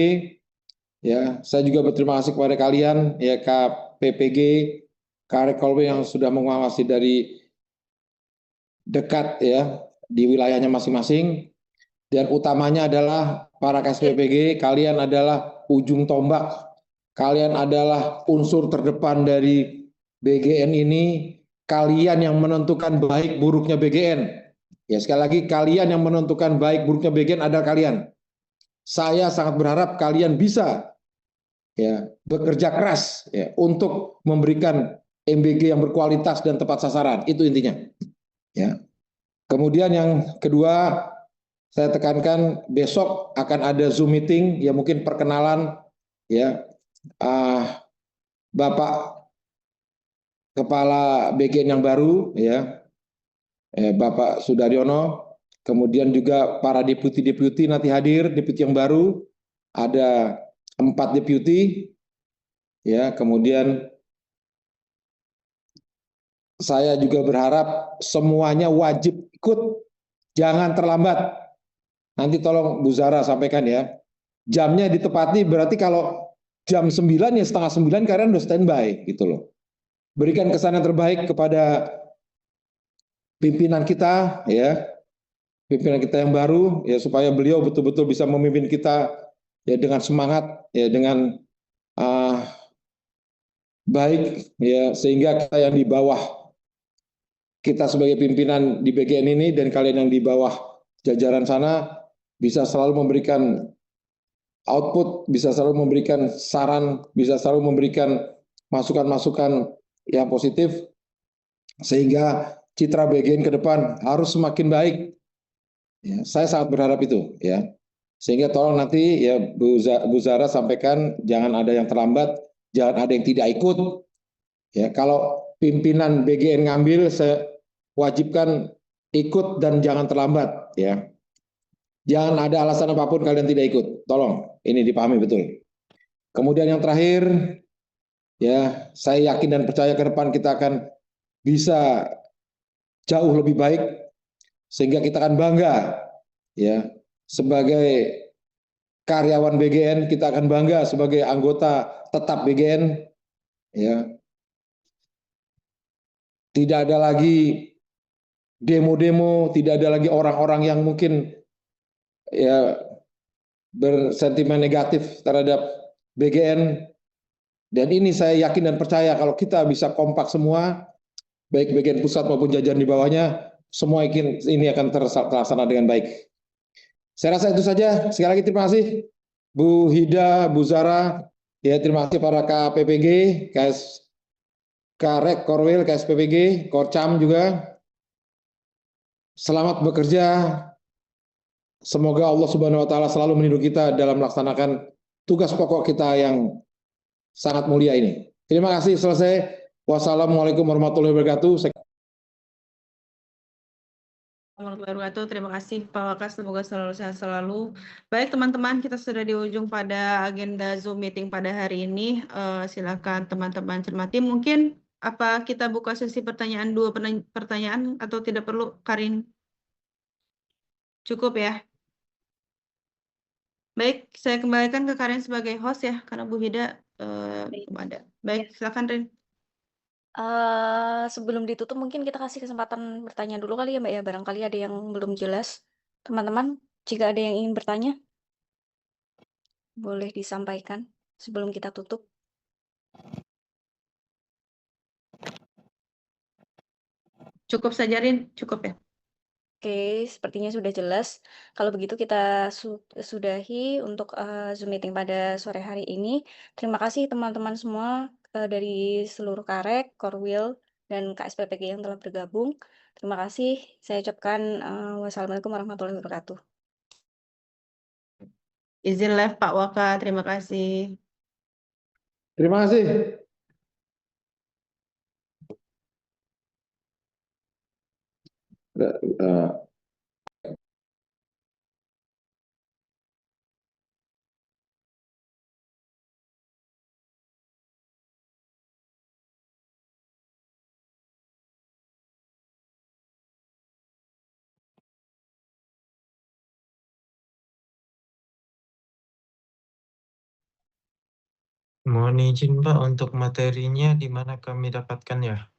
Ya, saya juga berterima kasih kepada kalian ya, KPPG, Karek Korwil yang sudah mengawasi dari dekat ya di wilayahnya masing-masing. Dan utamanya adalah para KSPPG, kalian adalah ujung tombak, kalian adalah unsur terdepan dari BGN ini, kalian yang menentukan baik buruknya BGN. Ya, sekali lagi, kalian yang menentukan baik buruknya BGN adalah kalian. Saya sangat berharap kalian bisa ya bekerja keras ya untuk memberikan MBG yang berkualitas dan tepat sasaran. Itu intinya. Ya. Kemudian yang kedua, saya tekankan besok akan ada Zoom meeting ya, mungkin perkenalan ya Bapak Kepala BGN yang baru ya, Bapak Sudaryono, kemudian juga para deputi-deputi nanti hadir, deputi yang baru ada 4 deputi ya, kemudian saya juga berharap semuanya wajib ikut, jangan terlambat. Nanti tolong Bu Zara sampaikan ya. Jamnya ditepati, berarti kalau jam 9 ya setengah 9 kalian udah standby gitu loh. Berikan kesan yang terbaik kepada pimpinan kita ya, pimpinan kita yang baru ya, supaya beliau betul-betul bisa memimpin kita ya dengan semangat ya, dengan baik ya, sehingga kita yang di bawah, kita sebagai pimpinan di BGN ini dan kalian yang di bawah jajaran sana bisa selalu memberikan output, bisa selalu memberikan saran, bisa selalu memberikan masukan-masukan yang positif, sehingga citra BGN ke depan harus semakin baik. Ya, saya sangat berharap itu ya. Sehingga tolong nanti ya Bu Zara sampaikan, jangan ada yang terlambat, jangan ada yang tidak ikut. Ya, kalau pimpinan BGN ngambil, saya wajibkan ikut dan jangan terlambat ya. Jangan ada alasan apapun kalian tidak ikut. Tolong, ini dipahami betul. Kemudian yang terakhir, ya saya yakin dan percaya ke depan kita akan bisa jauh lebih baik, sehingga kita akan bangga ya sebagai karyawan BGN, kita akan bangga sebagai anggota tetap BGN ya. Tidak ada lagi demo-demo, tidak ada lagi orang-orang yang mungkin ya bersentimen negatif terhadap BGN. Dan ini saya yakin dan percaya kalau kita bisa kompak semua, baik BGN pusat maupun jajaran di bawahnya, semua ini akan terlaksana dengan baik. Saya rasa itu saja. Sekali lagi terima kasih Bu Hida, Bu Zara, ya terima kasih para KPPG, KS Karek, Korwil, KSPPG, Korcam juga. Selamat bekerja. Semoga Allah Subhanahu wa taala selalu melindungi kita dalam melaksanakan tugas pokok kita yang sangat mulia ini. Terima kasih, selesai. Wassalamualaikum warahmatullahi wabarakatuh. Terima kasih Pak Wakas, semoga selalu sehat selalu. Baik teman-teman, kita sudah di ujung pada agenda Zoom meeting pada hari ini. Silakan teman-teman cermati. Mungkin apa kita buka sesi pertanyaan, 2 pertanyaan atau tidak perlu, Karin? Cukup ya? Baik, saya kembalikan ke Karin sebagai host ya, karena Bu Hida belum ada. Baik, silakan Rin. Sebelum ditutup mungkin kita kasih kesempatan bertanya dulu kali ya Mbak ya, barangkali ada yang belum jelas. Teman-teman, jika ada yang ingin bertanya, boleh disampaikan sebelum kita tutup. Cukup saja Rin, cukup ya. Oke, sepertinya sudah jelas. Kalau begitu kita sudahi untuk Zoom meeting pada sore hari ini. Terima kasih teman-teman semua dari seluruh Karek, Korwil, dan KSPPG yang telah bergabung. Terima kasih. Saya ucapkan wassalamualaikum warahmatullahi wabarakatuh. Izin live Pak Waka, terima kasih. Terima kasih. Mohon izin Pak, untuk materinya di mana kami dapatkan ya?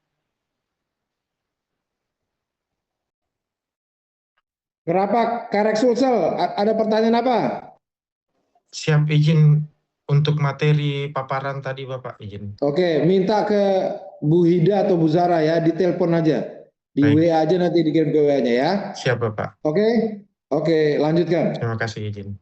Kenapa Karek Sulsel? Ada pertanyaan apa? Siap, izin untuk materi paparan tadi Bapak, izin. Oke, minta ke Bu Hida atau Bu Zara ya, ditelepon aja. Di Baik. WA aja, nanti dikirim ke WA-nya ya. Siap Bapak, Oke, lanjutkan. terima kasih izin.